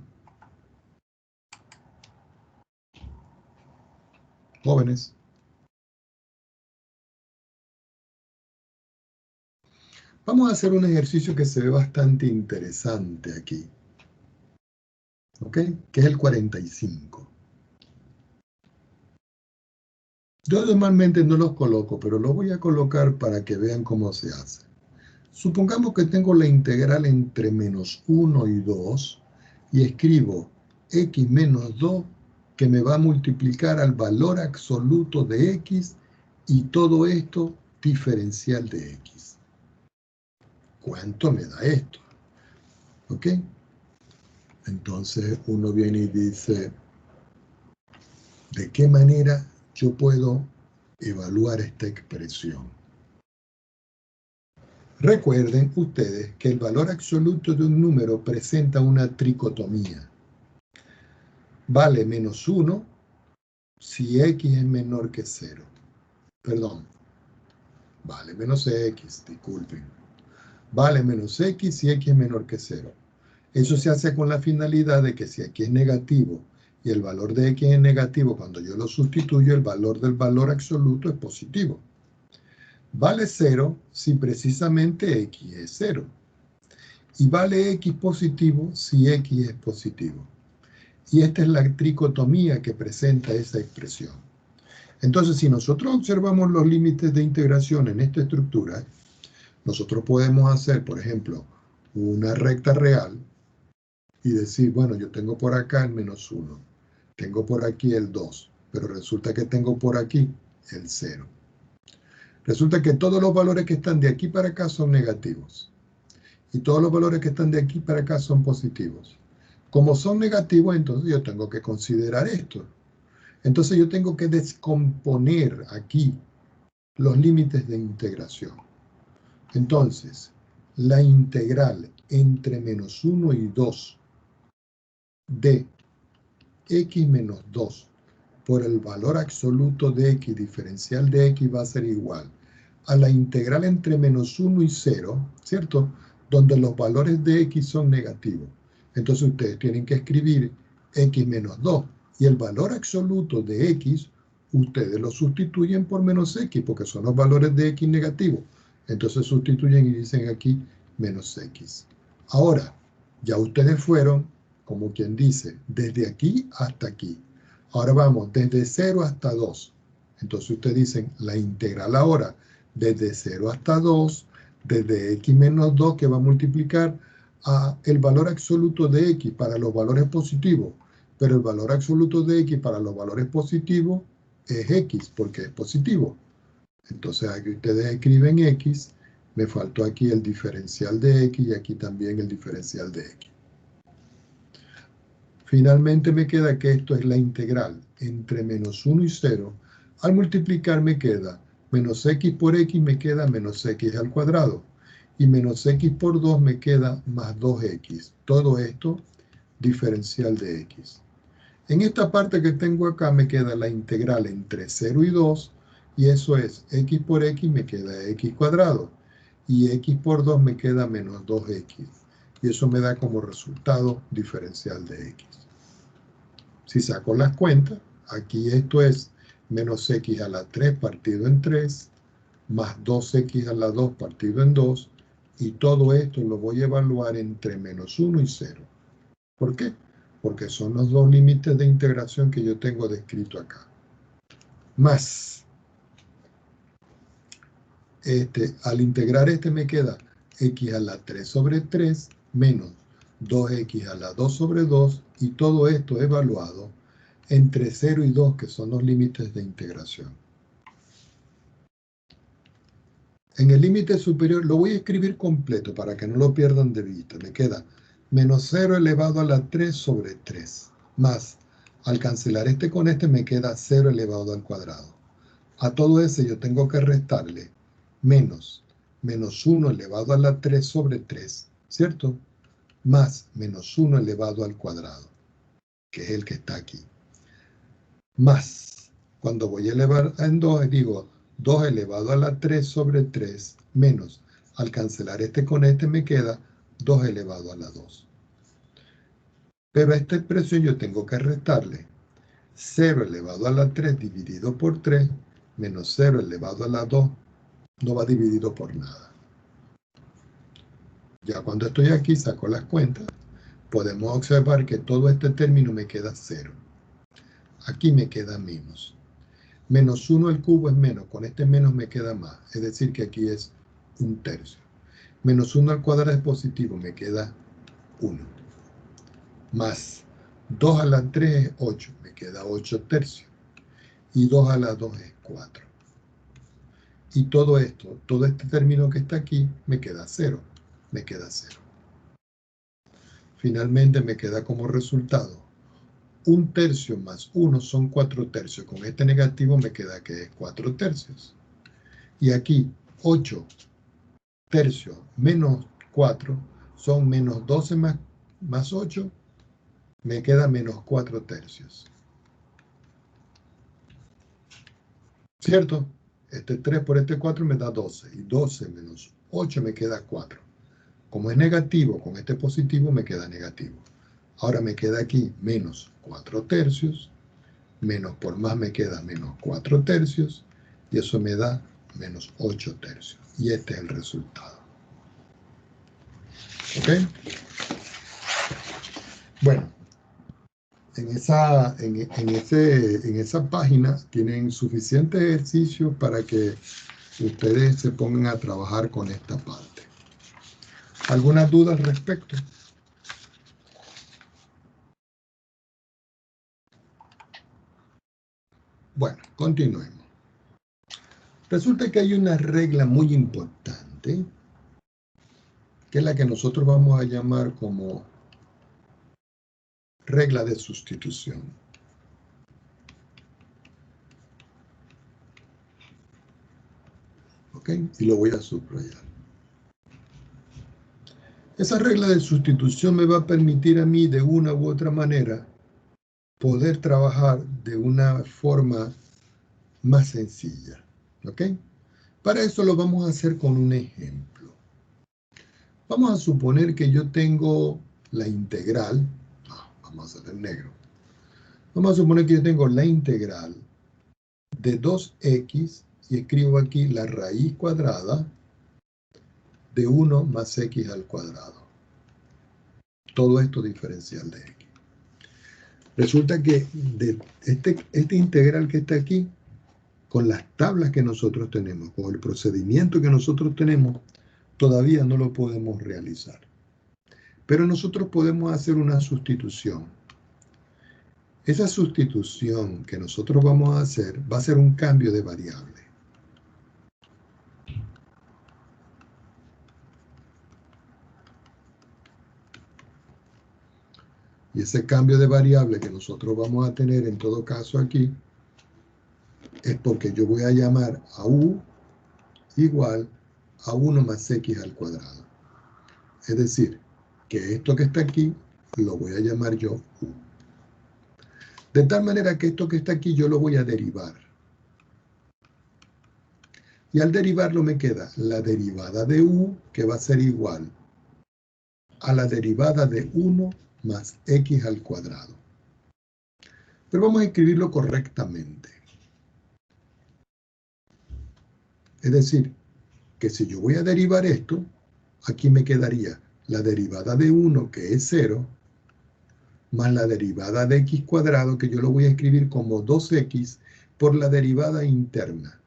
[SPEAKER 1] Jóvenes. Vamos a hacer un ejercicio que se ve bastante interesante aquí. ¿Ok? Que es el 45. Yo normalmente no los coloco, pero los voy a colocar para que vean cómo se hace. Supongamos que tengo la integral entre menos 1 y 2 y escribo x menos 2 que me va a multiplicar al valor absoluto de x y todo esto diferencial de x. ¿Cuánto me da esto? ¿Ok? Entonces uno viene y dice, ¿de qué manera yo puedo evaluar esta expresión? Recuerden ustedes que el valor absoluto de un número presenta una tricotomía. Vale menos 1 si x es menor que 0. Perdón. Vale menos x, disculpen. Vale menos x si x es menor que 0. Eso se hace con la finalidad de que si x es negativo y el valor de x es negativo, cuando yo lo sustituyo, el valor del valor absoluto es positivo. Vale 0 si precisamente x es 0. Y vale x positivo si x es positivo. Y esta es la tricotomía que presenta esa expresión. Entonces, si nosotros observamos los límites de integración en esta estructura, nosotros podemos hacer, por ejemplo, una recta real y decir, bueno, yo tengo por acá el menos 1, tengo por aquí el 2, pero resulta que tengo por aquí el 0. Resulta que todos los valores que están de aquí para acá son negativos y todos los valores que están de aquí para acá son positivos. Como son negativos, entonces yo tengo que considerar esto. Entonces yo tengo que descomponer aquí los límites de integración. Entonces, la integral entre menos 1 y 2 de x menos 2 por el valor absoluto de x diferencial de x va a ser igual a la integral entre menos 1 y 0, ¿cierto? Donde los valores de x son negativos. Entonces ustedes tienen que escribir x menos 2 y el valor absoluto de x ustedes lo sustituyen por menos x porque son los valores de x negativos. Entonces sustituyen y dicen aquí menos x. Ahora, ya ustedes fueron, como quien dice, desde aquí hasta aquí. Ahora vamos desde 0 hasta 2. Entonces ustedes dicen la integral ahora desde 0 hasta 2, desde x menos 2 que va a multiplicar a el valor absoluto de x para los valores positivos, pero el valor absoluto de x para los valores positivos es x porque es positivo. Entonces aquí ustedes escriben x, me faltó aquí el diferencial de x y aquí también el diferencial de x. Finalmente me queda que esto es la integral entre menos 1 y 0. Al multiplicar me queda menos x por x me queda menos x al cuadrado. Y menos x por 2 me queda más 2x. Todo esto diferencial de x. En esta parte que tengo acá me queda la integral entre 0 y 2. Y eso es x por x me queda x cuadrado. Y x por 2 me queda menos 2x. Y eso me da como resultado diferencial de x. Si saco las cuentas, aquí esto es menos x a la 3 partido en 3, más 2x a la 2 partido en 2, y todo esto lo voy a evaluar entre menos 1 y 0. ¿Por qué? Porque son los dos límites de integración que yo tengo descrito acá. Más, al integrar me queda x a la 3 sobre 3 menos 2x a la 2 sobre 2, y todo esto evaluado entre 0 y 2, que son los límites de integración. En el límite superior, lo voy a escribir completo para que no lo pierdan de vista. Me queda menos 0 elevado a la 3 sobre 3, más, al cancelar este con este, me queda 0 elevado al cuadrado. A todo ese yo tengo que restarle menos 1 elevado a la 3 sobre 3, ¿cierto? Más menos 1 elevado al cuadrado, que es el que está aquí. Más, cuando voy a elevar en 2, digo 2 elevado a la 3 sobre 3, menos, al cancelar este con este me queda 2 elevado a la 2. Pero a esta expresión yo tengo que restarle 0 elevado a la 3 dividido por 3, menos 0 elevado a la 2, no va dividido por nada. Ya cuando estoy aquí, saco las cuentas, podemos observar que todo este término me queda 0. Aquí me queda menos. Menos 1 al cubo es menos. Con este menos me queda más. Es decir, que aquí es 1/3. Menos 1 al cuadrado es positivo. Me queda 1. Más 2 a la 3 es 8. Me queda 8/3. Y 2 a la 2 es 4. Y todo esto, todo este término que está aquí, me queda 0. Me queda 0. Finalmente me queda como resultado 1/3 más 1 son 4/3. Con este negativo me queda que es 4/3. Y aquí 8/3 menos 4 son menos 12 más 8. Me queda menos 4/3. ¿Cierto? Este 3 por este 4 me da 12. Y 12 menos 8 me queda 4. Como es negativo, con este positivo me queda negativo. Ahora me queda aquí menos 4/3. Menos por más me queda menos 4/3. Y eso me da menos 8/3. Y este es el resultado. ¿Ok? Bueno, en esa página tienen suficiente ejercicio para que ustedes se pongan a trabajar con esta parte. ¿Alguna duda al respecto? Bueno, continuemos. Resulta que hay una regla muy importante, que es la que nosotros vamos a llamar como regla de sustitución. ¿Ok? Y lo voy a subrayar. Esa regla de sustitución me va a permitir a mí de una u otra manera poder trabajar de una forma más sencilla. ¿Ok? Para eso lo vamos a hacer con un ejemplo. Vamos a suponer que yo tengo la integral. Vamos a hacer en negro. Vamos a suponer que yo tengo la integral de 2x y escribo aquí la raíz cuadrada de 1 más x al cuadrado. Todo esto diferencial de x. Resulta que de este integral que está aquí, con las tablas que nosotros tenemos, con el procedimiento que nosotros tenemos, todavía no lo podemos realizar. Pero nosotros podemos hacer una sustitución. Esa sustitución que nosotros vamos a hacer va a ser un cambio de variable. Y ese cambio de variable que nosotros vamos a tener en todo caso aquí es porque yo voy a llamar a u igual a 1 más x al cuadrado. Es decir, que esto que está aquí lo voy a llamar yo u. De tal manera que esto que está aquí yo lo voy a derivar. Y al derivarlo me queda la derivada de u, que va a ser igual a la derivada de 1 más x al cuadrado. Pero vamos a escribirlo correctamente. Es decir, que si yo voy a derivar esto, aquí me quedaría la derivada de 1, que es 0, más la derivada de x cuadrado, que yo lo voy a escribir como 2x por la derivada interna.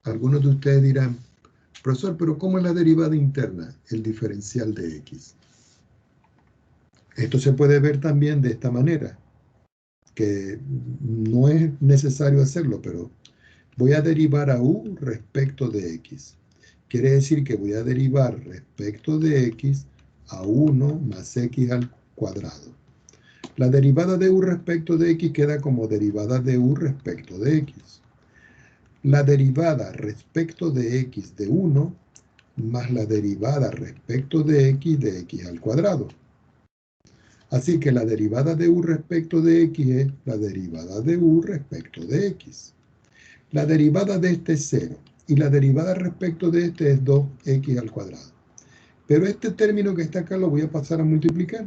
[SPEAKER 1] Algunos de ustedes dirán, profesor, ¿pero cómo es la derivada interna? El diferencial de x. Esto se puede ver también de esta manera, que no es necesario hacerlo, pero voy a derivar a u respecto de x. Quiere decir que voy a derivar respecto de x a 1 más x al cuadrado. La derivada de u respecto de x queda como derivada de u respecto de x. La derivada respecto de x de 1 más la derivada respecto de x al cuadrado. Así que la derivada de u respecto de x es la derivada de u respecto de x. La derivada de este es 0 y la derivada respecto de este es 2x al cuadrado. Pero este término que está acá lo voy a pasar a multiplicar.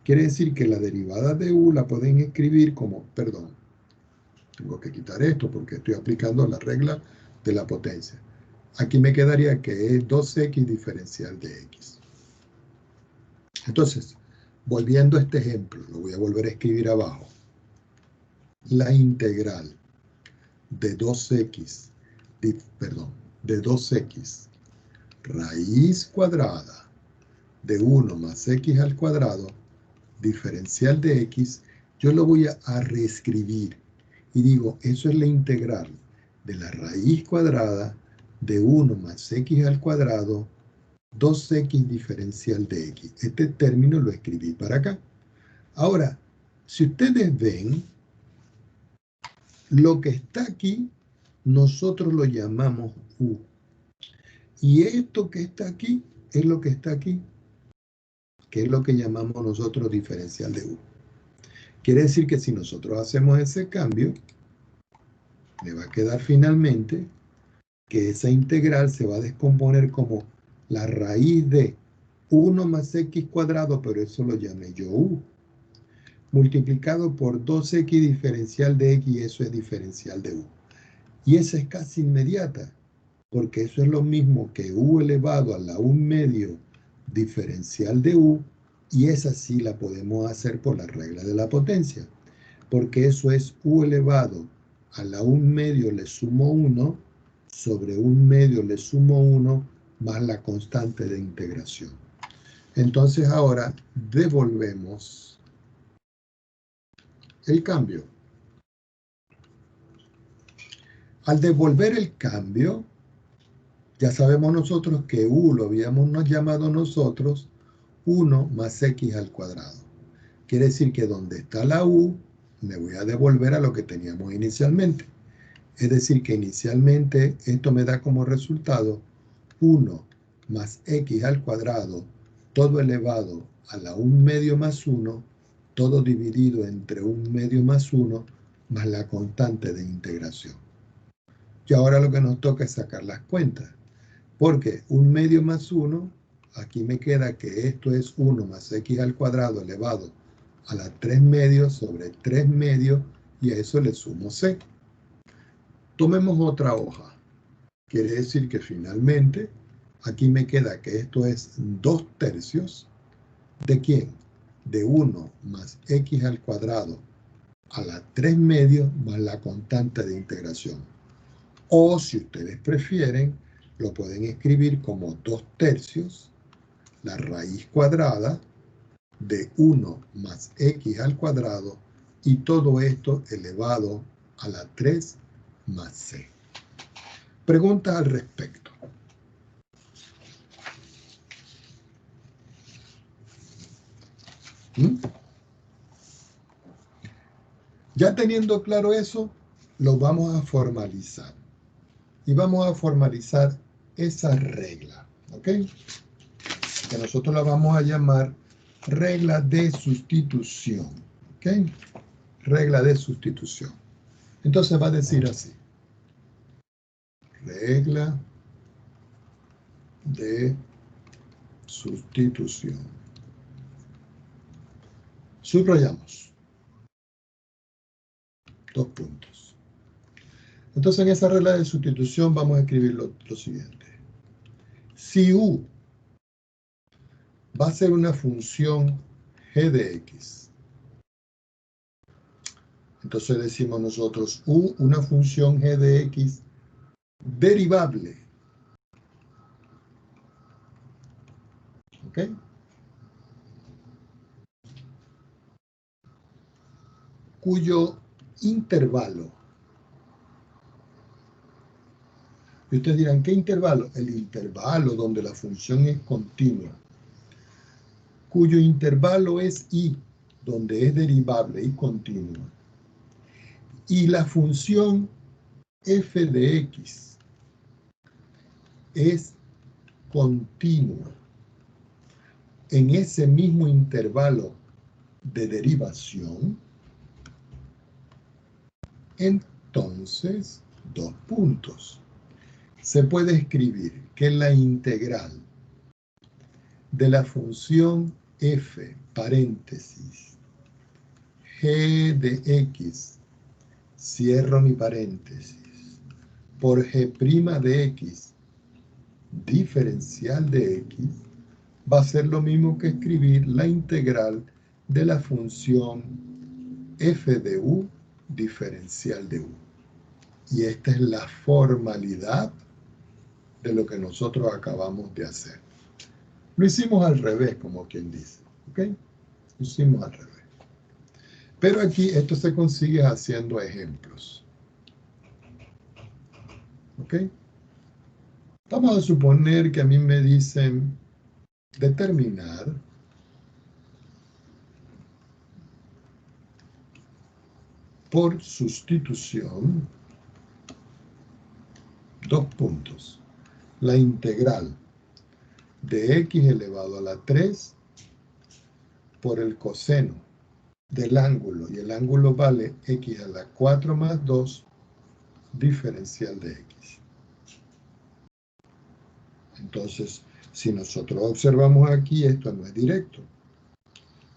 [SPEAKER 1] Quiere decir que la derivada de u la pueden escribir como, perdón, tengo que quitar esto porque estoy aplicando la regla de la potencia. Aquí me quedaría que es 2x diferencial de x. Entonces, volviendo a este ejemplo, lo voy a volver a escribir abajo. La integral de 2x, de 2x, raíz cuadrada de 1 más x al cuadrado, diferencial de x, yo lo voy a reescribir. Y digo, eso es la integral de la raíz cuadrada de 1 más x al cuadrado, 2x diferencial de x. Este término lo escribí para acá. Ahora, si ustedes ven, lo que está aquí, nosotros lo llamamos u. Y esto que está aquí, es lo que está aquí, que es lo que llamamos nosotros diferencial de u. Quiere decir que si nosotros hacemos ese cambio, me va a quedar finalmente que esa integral se va a descomponer como la raíz de 1 más x cuadrado, pero eso lo llamé yo u, multiplicado por 2x diferencial de x, y eso es diferencial de u. Y esa es casi inmediata, porque eso es lo mismo que u elevado a la 1/2 diferencial de u, y esa sí la podemos hacer por la regla de la potencia, porque eso es u elevado a la 1/2 le sumo 1 sobre 1/2 le sumo 1 más la constante de integración. Entonces ahora devolvemos el cambio. Al devolver el cambio, ya sabemos nosotros que u lo habíamos llamado nosotros 1 más x al cuadrado. Quiere decir que donde está la u, me voy a devolver a lo que teníamos inicialmente. Es decir, que inicialmente esto me da como resultado 1 más x al cuadrado, todo elevado a la 1/2 más 1, todo dividido entre 1/2 más 1, más la constante de integración. Y ahora lo que nos toca es sacar las cuentas. Porque 1/2 más 1, aquí me queda que esto es 1 más x al cuadrado elevado a la 3/2 sobre 3/2, y a eso le sumo c. Tomemos otra hoja. Quiere decir que finalmente aquí me queda que esto es 2/3 ¿de quién? De 1 más x al cuadrado a la 3/2 más la constante de integración. O si ustedes prefieren, lo pueden escribir como 2/3 la raíz cuadrada de 1 más x al cuadrado, y todo esto elevado a la 3 más c. Preguntas al respecto. Ya teniendo claro eso, lo vamos a formalizar. Y vamos a formalizar esa regla, ¿ok? Que nosotros la vamos a llamar regla de sustitución, ¿ok? Regla de sustitución. Entonces va a decir así. Regla de sustitución. Subrayamos. 2 puntos. Entonces en esa regla de sustitución vamos a escribir lo siguiente. Si u va a ser una función g de x, entonces decimos nosotros u, una función g de x derivable. ¿Ok? Cuyo intervalo. Y ustedes dirán, ¿qué intervalo? El intervalo donde la función es continua. Cuyo intervalo es y, donde es derivable y continua. Y la función f de x es continua en ese mismo intervalo de derivación. Entonces, 2 puntos. Se puede escribir que la integral de la función f, paréntesis, g de x, cierro mi paréntesis, por g' de x, diferencial de x, va a ser lo mismo que escribir la integral de la función f de u, diferencial de u. Y esta es la formalidad de lo que nosotros acabamos de hacer. Lo hicimos al revés, como quien dice. ¿Ok? Lo hicimos al revés. Pero aquí esto se consigue haciendo ejemplos. ¿Ok? Vamos a suponer que a mí me dicen determinar por sustitución, dos puntos, la integral de x elevado a la 3 por el coseno del ángulo, y el ángulo vale x a la 4 más 2 diferencial de x. Entonces, si nosotros observamos aquí, esto no es directo.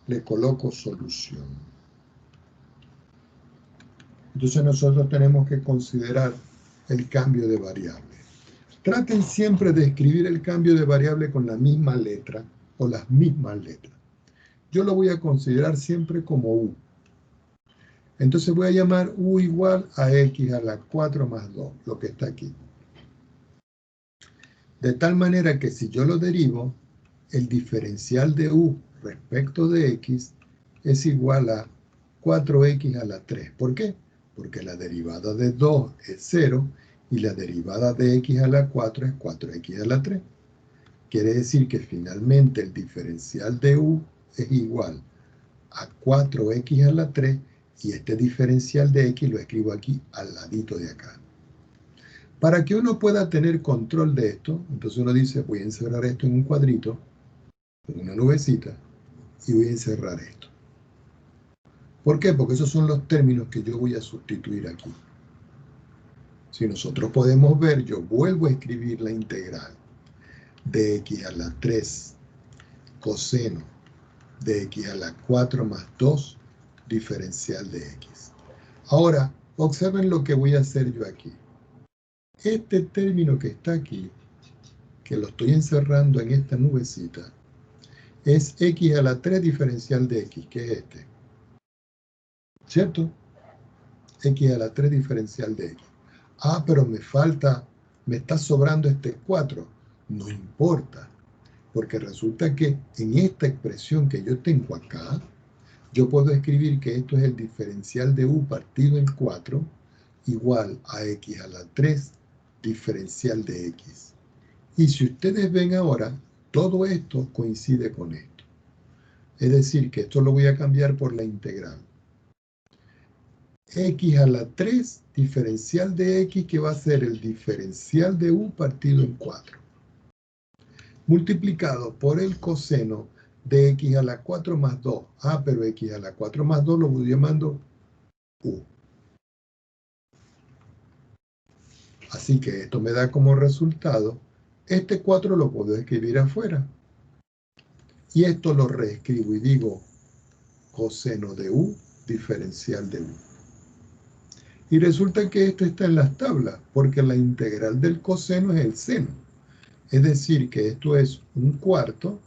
[SPEAKER 1] Le coloco solución. Entonces nosotros tenemos que considerar el cambio de variable. Traten siempre de escribir el cambio de variable con la misma letra o las mismas letras. Yo lo voy a considerar siempre como u. Entonces voy a llamar u igual a x a la 4 más 2, lo que está aquí. De tal manera que si yo lo derivo, el diferencial de u respecto de x es igual a 4x a la 3. ¿Por qué? Porque la derivada de 2 es 0 y la derivada de x a la 4 es 4x a la 3. Quiere decir que finalmente el diferencial de u es igual a 4x a la 3 y este diferencial de x lo escribo aquí al ladito de acá. Para que uno pueda tener control de esto, entonces uno dice, voy a encerrar esto en un cuadrito, en una nubecita, y voy a encerrar esto. ¿Por qué? Porque esos son los términos que yo voy a sustituir aquí. Si nosotros podemos ver, yo vuelvo a escribir la integral de x a la 3 coseno de x a la 4 más 2 diferencial de x. Ahora, observen lo que voy a hacer yo aquí. Este término que está aquí, que lo estoy encerrando en esta nubecita, es x a la 3 diferencial de x, que es este. ¿Cierto? X a la 3 diferencial de x. Ah, pero me está sobrando este 4. No importa, porque resulta que en esta expresión que yo tengo acá, yo puedo escribir que esto es el diferencial de u partido en 4 igual a x a la 3 diferencial de x. Y si ustedes ven ahora, todo esto coincide con esto. Es decir, que esto lo voy a cambiar por la integral. X a la 3 diferencial de x, que va a ser el diferencial de u partido en 4. Multiplicado por el coseno de x a la 4 más 2. Ah, pero x a la 4 más 2 lo voy llamando u. Así que esto me da como resultado, este 4 lo puedo escribir afuera. Y esto lo reescribo y digo coseno de u diferencial de u. Y resulta que esto está en las tablas, porque la integral del coseno es el seno. Es decir, que esto es un cuarto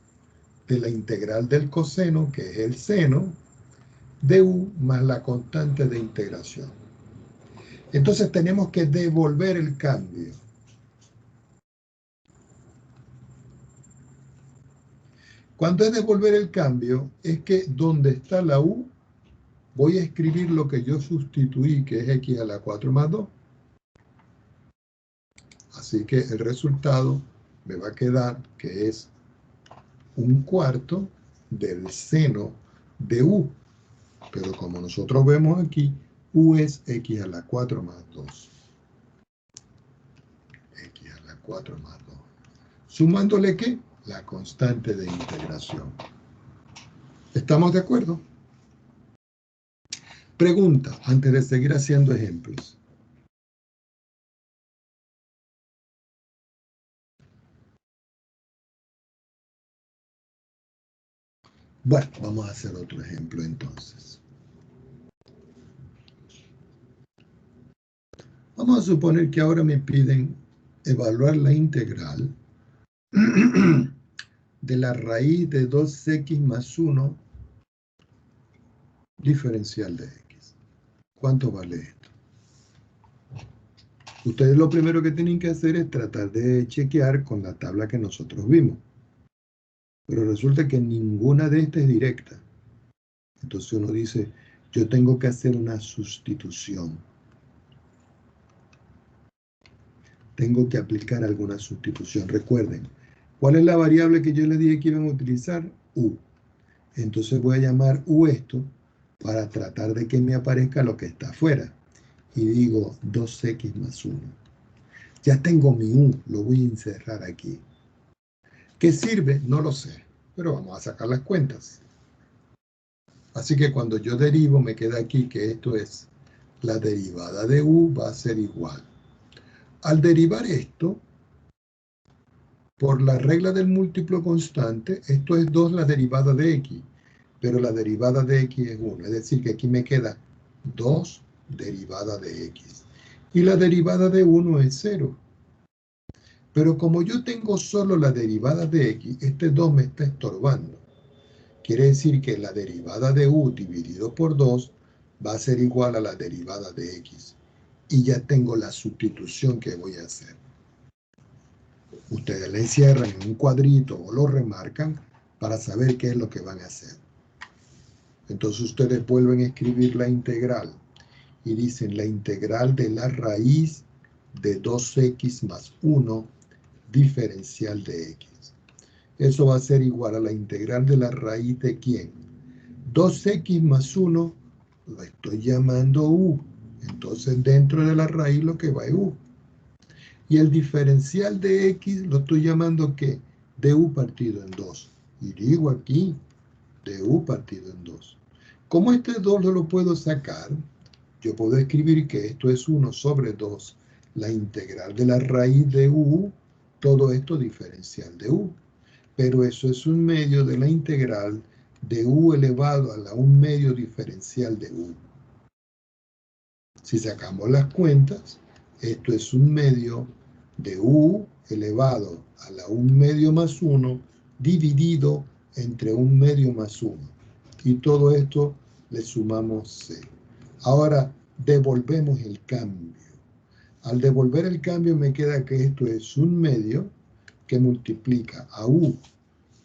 [SPEAKER 1] de la integral del coseno, que es el seno, de u más la constante de integración. Entonces tenemos que devolver el cambio. Cuando es devolver el cambio, es que donde está la u, voy a escribir lo que yo sustituí, que es x a la 4 más 2. Así que el resultado me va a quedar que es un cuarto del seno de u. Pero como nosotros vemos aquí, u es x a la 4 más 2. X a la 4 más 2. ¿Sumándole qué? La constante de integración. ¿Estamos de acuerdo? Pregunta, antes de seguir haciendo ejemplos. Bueno, vamos a hacer otro ejemplo entonces. Vamos a suponer que ahora me piden evaluar la integral de la raíz de 2x más 1 diferencial de x. ¿Cuánto vale esto? Ustedes lo primero que tienen que hacer es tratar de chequear con la tabla que nosotros vimos. Pero resulta que ninguna de estas es directa. Entonces uno dice, yo tengo que hacer una sustitución. Tengo que aplicar alguna sustitución. Recuerden, ¿cuál es la variable que yo les dije que iban a utilizar? U. Entonces voy a llamar U esto para tratar de que me aparezca lo que está afuera. Y digo 2x más 1. Ya tengo mi U, lo voy a encerrar aquí. ¿Qué sirve? No lo sé, pero vamos a sacar las cuentas. Así que cuando yo derivo, me queda aquí que esto es la derivada de U va a ser igual. Al derivar esto, por la regla del múltiplo constante, esto es 2 la derivada de X, pero la derivada de X es 1. Es decir, que aquí me queda 2 derivada de X. Y la derivada de 1 es 0. Pero como yo tengo solo la derivada de X, este 2 me está estorbando. Quiere decir que la derivada de U dividido por 2 va a ser igual a la derivada de X. Y ya tengo la sustitución que voy a hacer. Ustedes le encierran en un cuadrito o lo remarcan para saber qué es lo que van a hacer. Entonces ustedes vuelven a escribir la integral y dicen la integral de la raíz de 2x más 1 diferencial de x. Eso va a ser igual a la integral de la raíz de ¿quién? 2x más 1 lo estoy llamando u. Entonces dentro de la raíz lo que va es u. Y el diferencial de x lo estoy llamando ¿qué? Du partido en 2. Y digo aquí du partido en 2. Como este 2 no lo puedo sacar, yo puedo escribir que esto es 1 sobre 2, la integral de la raíz de u, todo esto diferencial de u. Pero eso es un medio de la integral de u elevado a la 1 medio diferencial de u. Si sacamos las cuentas, esto es un medio de u elevado a la 1 medio más 1 dividido entre 1 medio más 1. Y todo esto le sumamos c. Ahora devolvemos el cambio. Al devolver el cambio me queda que esto es 1 medio que multiplica a u.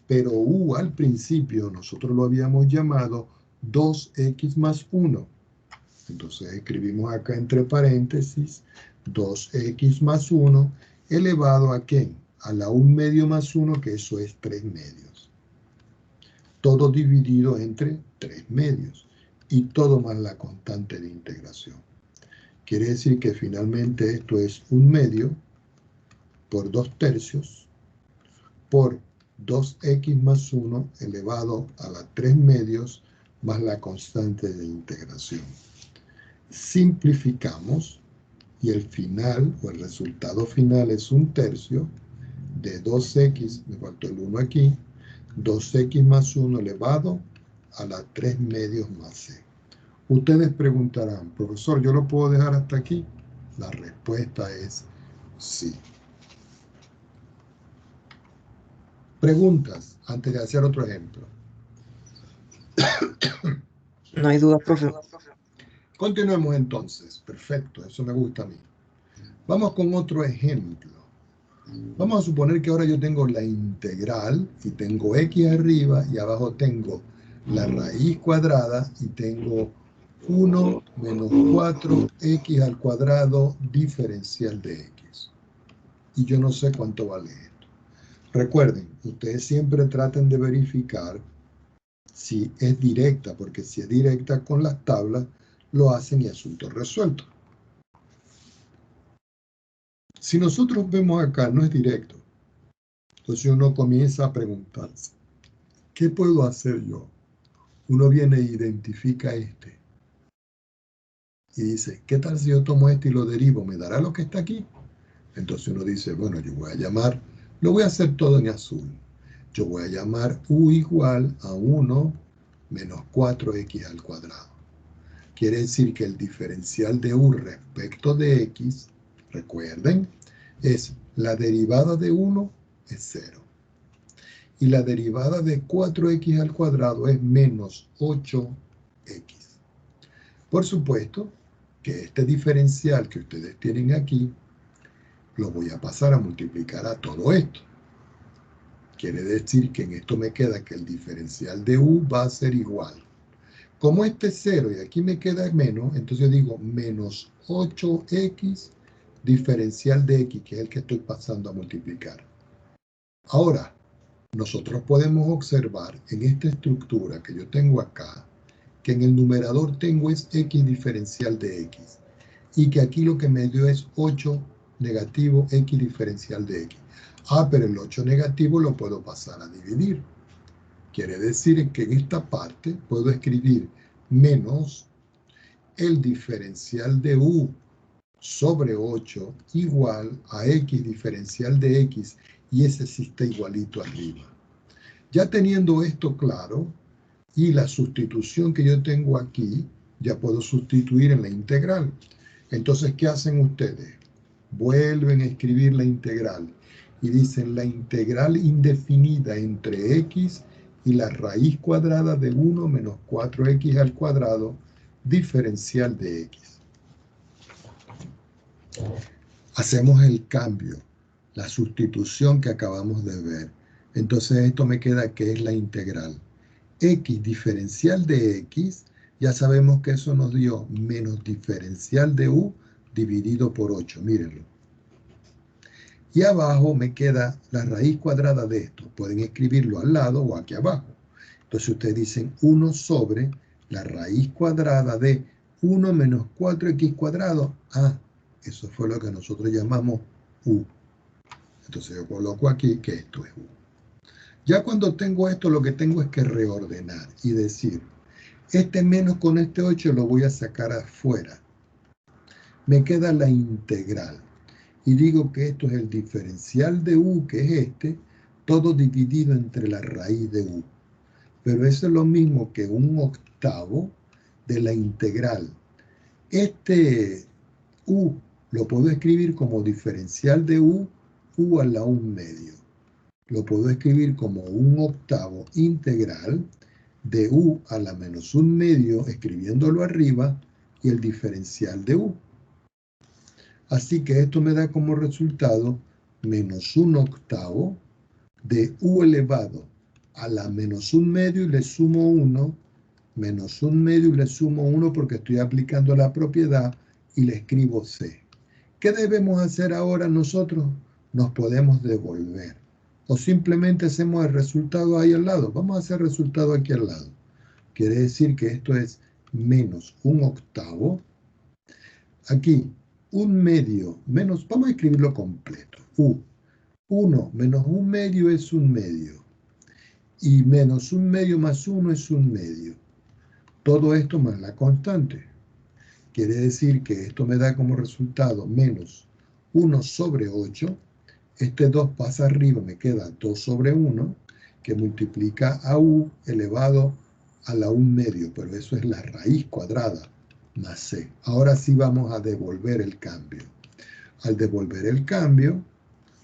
[SPEAKER 1] Pero u al principio nosotros lo habíamos llamado 2x más 1. Entonces escribimos acá entre paréntesis 2x más 1 elevado a ¿quién? A la 1 medio más 1, que eso es 3 medios. Todo dividido entre 3 medios. Y todo más la constante de integración. Quiere decir que finalmente esto es 1 medio por 2 tercios por 2x más 1 elevado a la 3 medios más la constante de integración. Simplificamos y el final o el resultado final es 1 tercio de 2x, me faltó el 1 aquí, 2x más 1 elevado a la 3 medios más c. Ustedes preguntarán, profesor, ¿yo lo puedo dejar hasta aquí? La respuesta es sí. Preguntas antes de hacer otro ejemplo.
[SPEAKER 3] No hay duda, profe.
[SPEAKER 1] Continuemos entonces. Perfecto, eso me gusta a mí. Vamos con otro ejemplo. Vamos a suponer que ahora yo tengo la integral y tengo x arriba y abajo tengo la raíz cuadrada y tengo 1 menos 4x al cuadrado diferencial de x. Y yo no sé cuánto vale esto. Recuerden, ustedes siempre traten de verificar si es directa, porque si es directa con las tablas, lo hacen y asunto resuelto. Si nosotros vemos acá, no es directo. Entonces uno comienza a preguntarse, ¿qué puedo hacer yo? Uno viene e identifica este. Y dice, ¿qué tal si yo tomo este y lo derivo? ¿Me dará lo que está aquí? Entonces uno dice, bueno, yo voy a llamar, lo voy a hacer todo en azul. Yo voy a llamar u igual a 1 menos 4x al cuadrado. Quiere decir que el diferencial de u respecto de x, recuerden, es la derivada de 1 es 0. Y la derivada de 4x al cuadrado es menos 8x. Por supuesto que este diferencial que ustedes tienen aquí lo voy a pasar a multiplicar a todo esto. Quiere decir que en esto me queda que el diferencial de u va a ser igual. Como este es 0 y aquí me queda menos, entonces yo digo menos 8x diferencial de x, que es el que estoy pasando a multiplicar. Ahora, nosotros podemos observar en esta estructura que yo tengo acá, que en el numerador tengo es x diferencial de x, y que aquí lo que me dio es 8 negativo x diferencial de x. Ah, pero el 8 negativo lo puedo pasar a dividir. Quiere decir que en esta parte puedo escribir menos el diferencial de u sobre 8 igual a x diferencial de x, y ese sí está igualito arriba. Ya teniendo esto claro y la sustitución que yo tengo aquí, ya puedo sustituir en la integral. Entonces, ¿qué hacen ustedes? Vuelven a escribir la integral y dicen la integral indefinida entre x y la raíz cuadrada de 1 menos 4x al cuadrado diferencial de x. Hacemos el cambio, la sustitución que acabamos de ver. Entonces esto me queda que es la integral. X diferencial de x, ya sabemos que eso nos dio menos diferencial de u dividido por 8, mírenlo. Y abajo me queda la raíz cuadrada de esto. Pueden escribirlo al lado o aquí abajo. Entonces ustedes dicen 1 sobre la raíz cuadrada de 1 menos 4x cuadrado. Ah, eso fue lo que nosotros llamamos u. Entonces yo coloco aquí que esto es u. Ya cuando tengo esto, lo que tengo es que reordenar y decir, este menos con este 8 lo voy a sacar afuera. Me queda la integral. Y digo que esto es el diferencial de u, que es este, todo dividido entre la raíz de u. Pero eso es lo mismo que 1/8 de la integral. Este u lo puedo escribir como diferencial de u a la 1/2. Lo puedo escribir como 1/8 integral de u a la menos 1/2, escribiéndolo arriba, y el diferencial de u. Así que esto me da como resultado menos 1/8 de u elevado a la menos 1/2 y le sumo 1, menos 1/2 y le sumo 1 porque estoy aplicando la propiedad y le escribo c. ¿Qué debemos hacer ahora nosotros? Nos podemos devolver. O simplemente hacemos el resultado ahí al lado. Vamos a hacer el resultado aquí al lado. Quiere decir que esto es menos 1/8. Aquí, 1/2 menos, vamos a escribirlo completo. 1 menos 1/2 es 1/2. Y menos 1/2 más 1 es 1/2. Todo esto más la constante. Quiere decir que esto me da como resultado menos 1 sobre 8. Este 2 pasa arriba, me queda 2 sobre 1, que multiplica a u elevado a la 1/2, pero eso es la raíz cuadrada más c. Ahora sí vamos a devolver el cambio. Al devolver el cambio,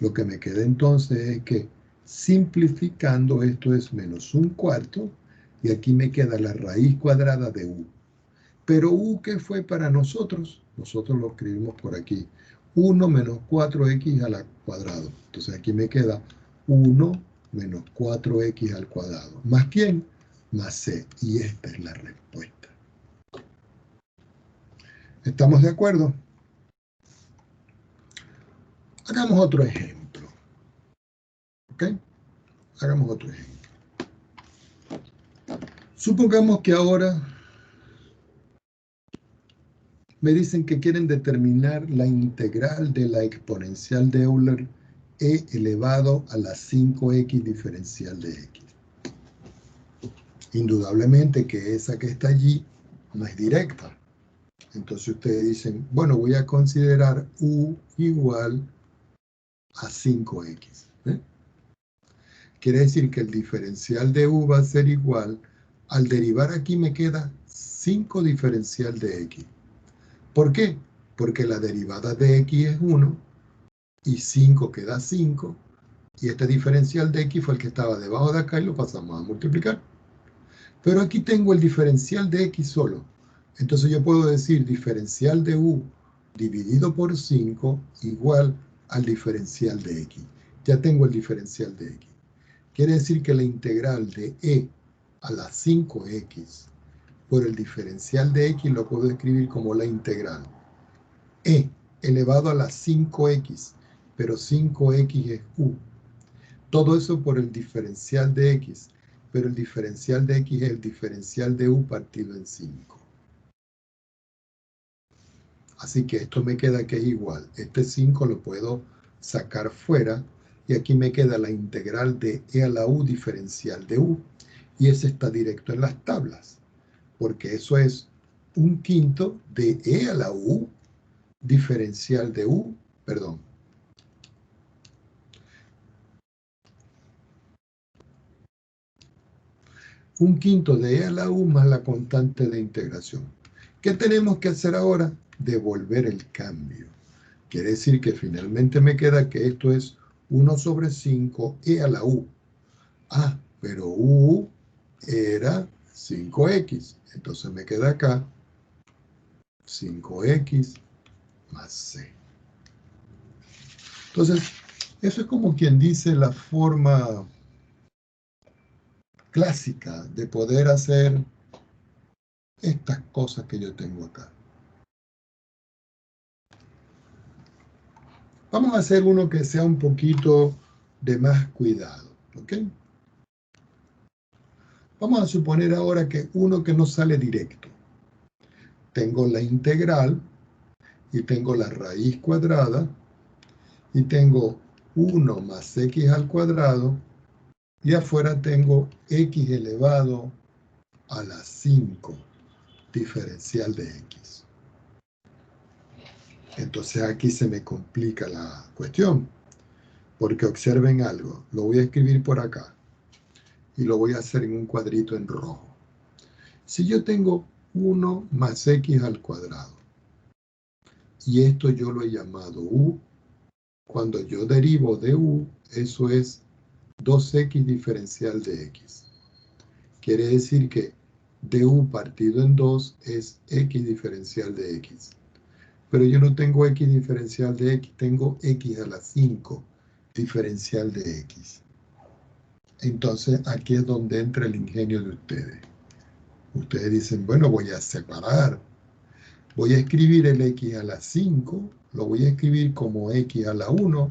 [SPEAKER 1] lo que me queda entonces es que simplificando esto es menos 1/4 y aquí me queda la raíz cuadrada de u. Pero u, ¿qué fue para nosotros? Nosotros lo escribimos por aquí. 1 menos 4x al cuadrado. Entonces aquí me queda 1 menos 4x al cuadrado. ¿Más quién? Más c. Y esta es la respuesta. ¿Estamos de acuerdo? Hagamos otro ejemplo. ¿Ok? Hagamos otro ejemplo. Supongamos que ahora me dicen que quieren determinar la integral de la exponencial de Euler e elevado a la 5x diferencial de x. Indudablemente que esa que está allí no es directa. Entonces ustedes dicen, bueno, voy a considerar u igual a 5x. Quiere decir que el diferencial de u va a ser igual, al derivar aquí me queda 5 diferencial de x. ¿Por qué? Porque la derivada de x es 1 y 5 queda 5 y este diferencial de x fue el que estaba debajo de acá y lo pasamos a multiplicar. Pero aquí tengo el diferencial de x solo. Entonces yo puedo decir diferencial de u dividido por 5 igual al diferencial de x. Ya tengo el diferencial de x. Quiere decir que la integral de e a la 5x por el diferencial de x lo puedo escribir como la integral e elevado a la 5x, pero 5x es u. Todo eso por el diferencial de x, pero el diferencial de x es el diferencial de u partido en 5. Así que esto me queda que es igual. Este 5 lo puedo sacar fuera y aquí me queda la integral de e a la u diferencial de u. Y ese está directo en las tablas, porque eso es 1/5 de e a la u diferencial de u, perdón. Un quinto de e a la u más la constante de integración. ¿Qué tenemos que hacer ahora? Devolver el cambio. Quiere decir que finalmente me queda que esto es 1 sobre 5 e a la u. Ah, pero u era 5x. Entonces me queda acá 5x más c. Entonces, eso es como quien dice la forma clásica de poder hacer estas cosas que yo tengo acá. Vamos a hacer uno que sea un poquito de más cuidado, ¿ok? Vamos a suponer ahora que uno que no sale directo. Tengo la integral y tengo la raíz cuadrada y tengo 1 más x al cuadrado y afuera tengo x elevado a la 5 diferencial de x. Entonces aquí se me complica la cuestión, porque observen algo, lo voy a escribir por acá y lo voy a hacer en un cuadrito en rojo. Si yo tengo 1 más x al cuadrado y esto yo lo he llamado u, cuando yo derivo de u, eso es 2x diferencial de x. Quiere decir que du partido en 2 es x diferencial de x. Pero yo no tengo x diferencial de x, tengo x a la 5 diferencial de x. Entonces aquí es donde entra el ingenio de ustedes. Ustedes dicen, bueno, voy a separar. Voy a escribir el x a la 5, lo voy a escribir como x a la 1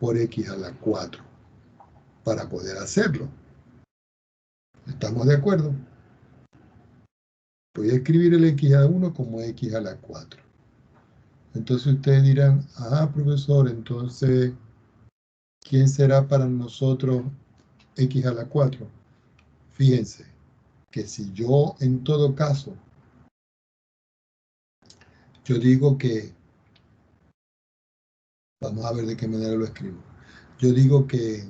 [SPEAKER 1] por x a la 4, para poder hacerlo. ¿Estamos de acuerdo? Voy a escribir el x a la 1 como x a la 4. Entonces ustedes dirán, profesor, entonces, ¿quién será para nosotros x a la 4? Fíjense que si yo, en todo caso, yo digo que, vamos a ver de qué manera lo escribo. Yo digo que,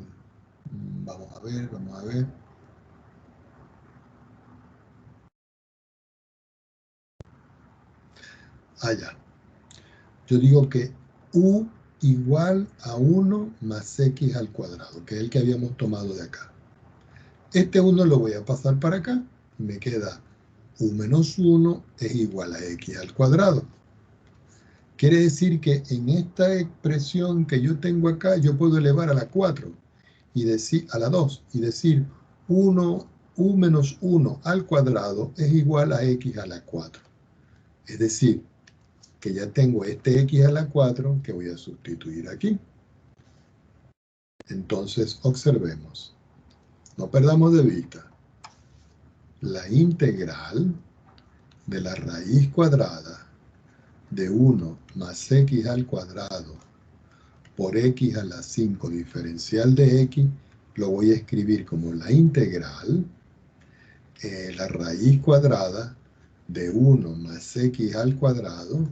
[SPEAKER 1] vamos a ver. Ya. Yo digo que u igual a 1 más x al cuadrado, que es el que habíamos tomado de acá. Este 1 lo voy a pasar para acá y me queda u menos 1 es igual a x al cuadrado. Quiere decir que en esta expresión que yo tengo acá, yo puedo elevar a la 4 y decir a la 2 y decir u menos 1 al cuadrado es igual a x a la 4. Es decir, que ya tengo este x a la 4 que voy a sustituir aquí. Entonces, observemos. No perdamos de vista. La integral de la raíz cuadrada de 1 más x al cuadrado por x a la 5 diferencial de x, lo voy a escribir como la integral, la raíz cuadrada de 1 más x al cuadrado,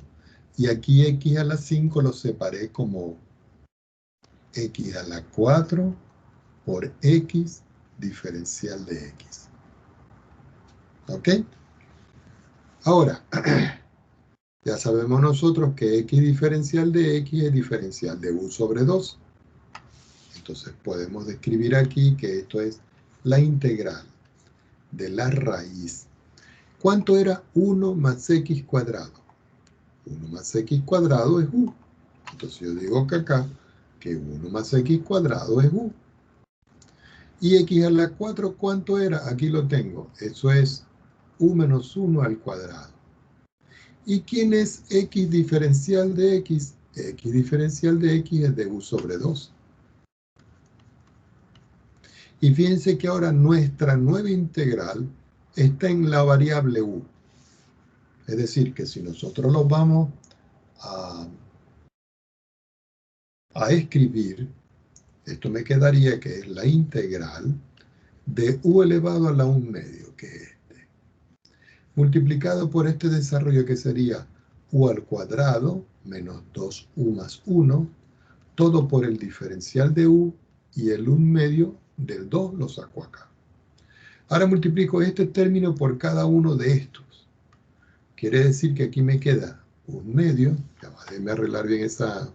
[SPEAKER 1] y aquí x a la 5 lo separé como x a la 4 por x diferencial de x. ¿Ok? Ahora, ya sabemos nosotros que x diferencial de x es diferencial de u sobre 2. Entonces podemos describir aquí que esto es la integral de la raíz. ¿Cuánto era 1 más x cuadrado? 1 más x cuadrado es u. Entonces yo digo que acá que 1 más x cuadrado es u. Y x a la 4, ¿cuánto era? Aquí lo tengo. Eso es u menos 1 al cuadrado. ¿Y quién es x diferencial de x? X diferencial de x es de u sobre 2. Y fíjense que ahora nuestra nueva integral está en la variable u. Es decir, que si nosotros lo vamos a escribir, esto me quedaría que es la integral de u elevado a la 1 medio, que es este, multiplicado por este desarrollo que sería u al cuadrado menos 2u más 1, todo por el diferencial de u, y el 1 medio del 2 lo saco acá. Ahora multiplico este término por cada uno de estos. Quiere decir que aquí me queda 1 medio, ya va, déjame arreglar bien esa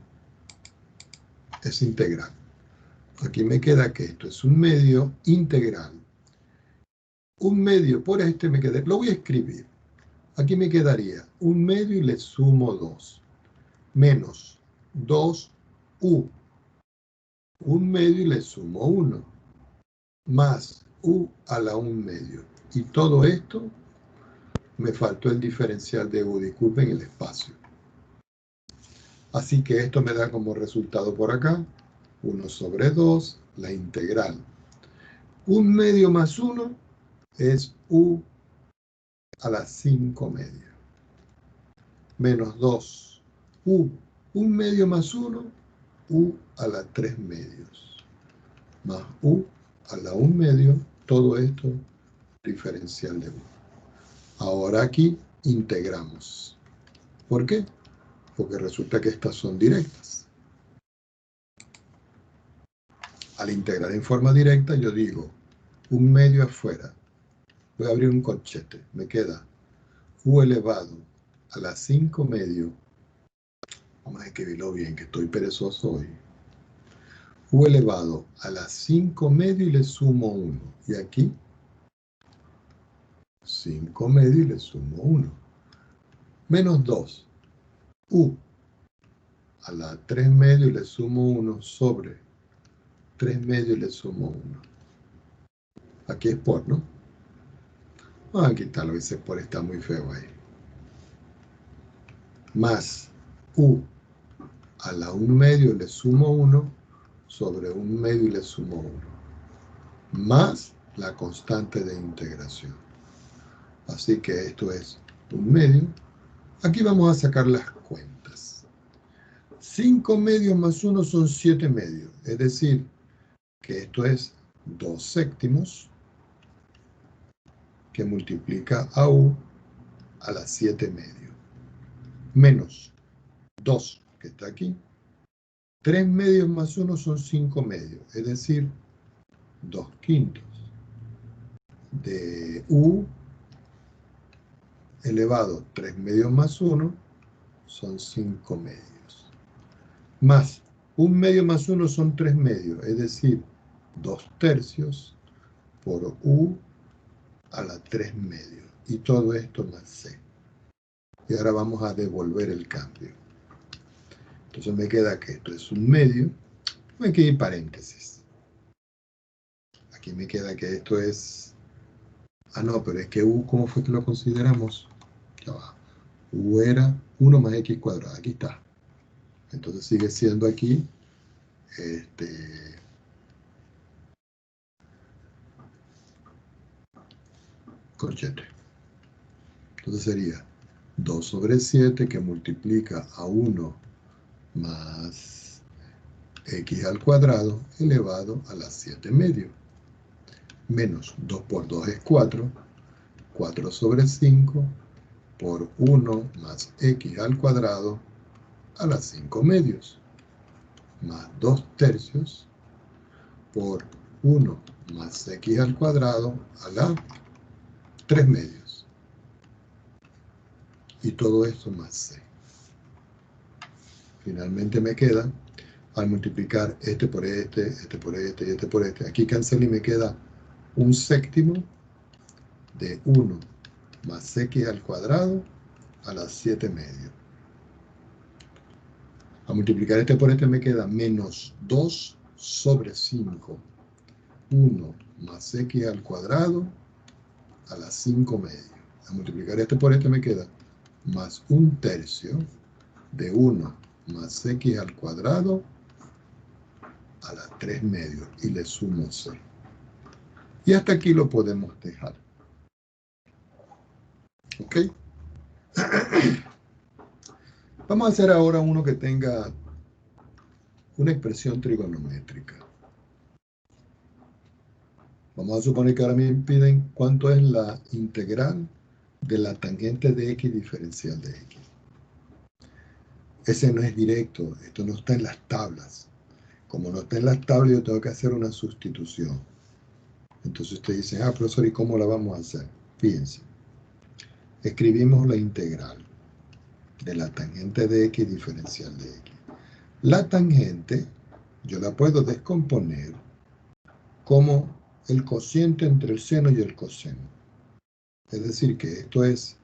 [SPEAKER 1] integral. Aquí me queda que esto es 1 medio integral. 1 medio por este me queda, lo voy a escribir. Aquí me quedaría 1 medio y le sumo 2, menos 2u. 1 medio y le sumo 1, más u a la 1 medio. Y todo esto, me faltó el diferencial de u, disculpen el espacio. Así que esto me da como resultado por acá, 1 sobre 2, la integral. 1 medio más 1 es u a la 5 medio. Menos 2, u, 1 medio más 1, u a la 3 medios. Más u a la 1 medio, todo esto diferencial de u. Ahora aquí integramos. ¿Por qué? Porque resulta que estas son directas. Al integrar en forma directa, yo digo 1 medio afuera. Voy a abrir un corchete. Me queda u elevado a la 5 medio. Vamos a escribirlo bien, que estoy perezoso hoy. U elevado a la 5 medio y le sumo 1. Y aquí 5 medio y le sumo 1. Menos 2. U a la 3 medio y le sumo 1 sobre 3 medio y le sumo 1. Aquí es por, ¿no? Vamos a quitarlo, ese por está muy feo ahí. Más u a la 1 medio le sumo 1 sobre 1 medio y le sumo 1. Más la constante de integración. Así que esto es 1 medio. Aquí vamos a sacar las cuentas. 5 medios más 1 son 7 medios. Es decir, que esto es 2 séptimos que multiplica a u a la 7 medios. Menos 2, que está aquí. 3 medios más 1 son 5 medios. Es decir, 2 quintos de u elevado 3 medios más 1 son 5 medios. Más 1 medio más 1 son 3 medios, es decir, 2 tercios por u a la 3 medios. Y todo esto más c. Y ahora vamos a devolver el cambio. Entonces me queda que esto es 1 medio. Me queda paréntesis. Aquí me queda que esto es... Ah, no, pero es que u, ¿cómo fue que lo consideramos? Ya va. U era 1 más x cuadrado. Aquí está. Entonces sigue siendo aquí corchete. Entonces sería 2 sobre 7 que multiplica a 1 más x al cuadrado elevado a la 7 medio. Menos 2 por 2 es 4. 4 sobre 5 por 1 más x al cuadrado a la 5 medios. Más 2 tercios por 1 más x al cuadrado a la 3 medios. Y todo esto más c. Finalmente me queda, al multiplicar este por este, este por este y este por este, aquí cancelo y me queda 1 séptimo de 1 más x al cuadrado a la 7 medios. A multiplicar este por este me queda menos 2 sobre 5. 1 más x al cuadrado a la 5 medio. A multiplicar este por este me queda más 1/3 de 1 más x al cuadrado a la 3 medio. Y le sumo 0. Y hasta aquí lo podemos dejar. ¿Ok? Vamos a hacer ahora uno que tenga una expresión trigonométrica. Vamos a suponer que ahora me piden cuánto es la integral de la tangente de x diferencial de x. Ese no es directo, esto no está en las tablas. Como no está en las tablas, yo tengo que hacer una sustitución. Entonces usted dice, profesor, ¿y cómo la vamos a hacer? Fíjense. Escribimos la integral de la tangente de x diferencial de x. La tangente, yo la puedo descomponer como el cociente entre el seno y el coseno. Es decir, que esto es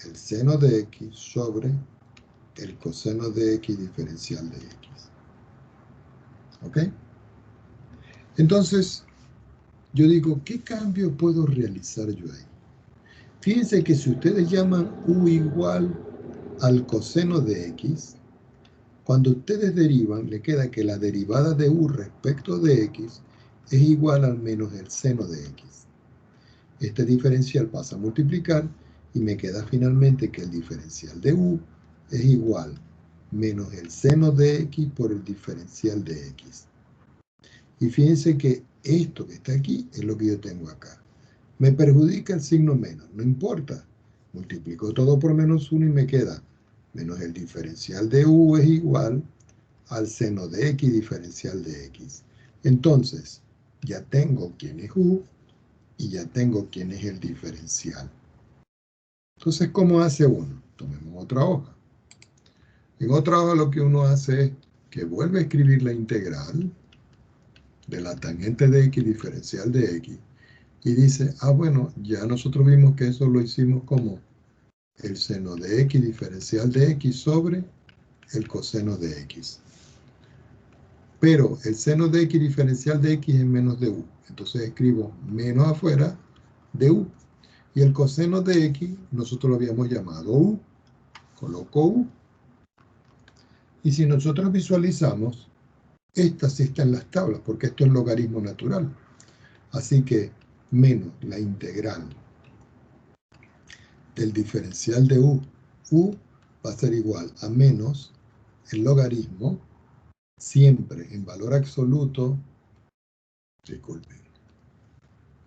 [SPEAKER 1] el seno de x sobre el coseno de x diferencial de x. ¿Ok? Entonces, yo digo, ¿qué cambio puedo realizar yo ahí? Fíjense que si ustedes llaman u igual al coseno de x, cuando ustedes derivan, le queda que la derivada de u respecto de x es igual al menos el seno de x. Este diferencial pasa a multiplicar y me queda finalmente que el diferencial de u es igual menos el seno de x por el diferencial de x. Y fíjense que esto que está aquí es lo que yo tengo acá. Me perjudica el signo menos, no importa. Multiplico todo por menos 1 y me queda menos el diferencial de u es igual al seno de x diferencial de x. Entonces, ya tengo quién es u y ya tengo quién es el diferencial. Entonces, ¿cómo hace uno? Tomemos otra hoja. En otra hoja lo que uno hace es que vuelve a escribir la integral de la tangente de x diferencial de x y dice, bueno, ya nosotros vimos que eso lo hicimos como el seno de x diferencial de x sobre el coseno de x. Pero el seno de x diferencial de x es menos de u. Entonces escribo menos afuera de u. Y el coseno de x nosotros lo habíamos llamado u. Coloco u. Y si nosotros visualizamos, esta sí está en las tablas, porque esto es logaritmo natural. Así que menos la integral del diferencial de u va a ser igual a menos el logaritmo, siempre en valor absoluto, disculpen,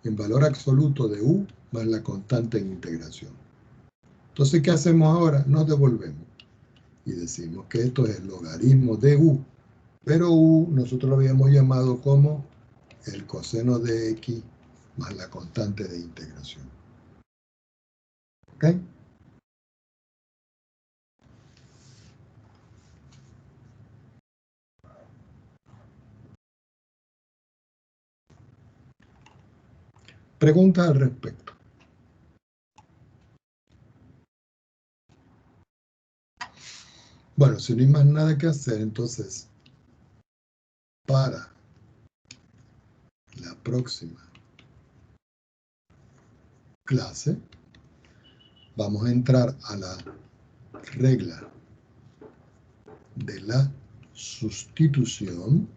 [SPEAKER 1] en valor absoluto de u más la constante en integración. Entonces, ¿qué hacemos ahora? Nos devolvemos y decimos que esto es el logaritmo de u, pero u nosotros lo habíamos llamado como el coseno de x más la constante de integración. ¿Ok? Preguntas al respecto. Bueno, si no hay más nada que hacer, entonces, para la próxima clase, vamos a entrar a la regla de la sustitución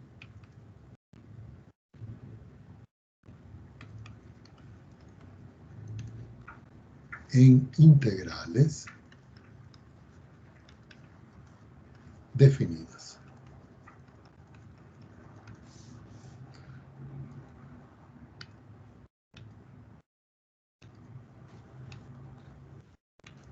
[SPEAKER 1] en integrales definidas.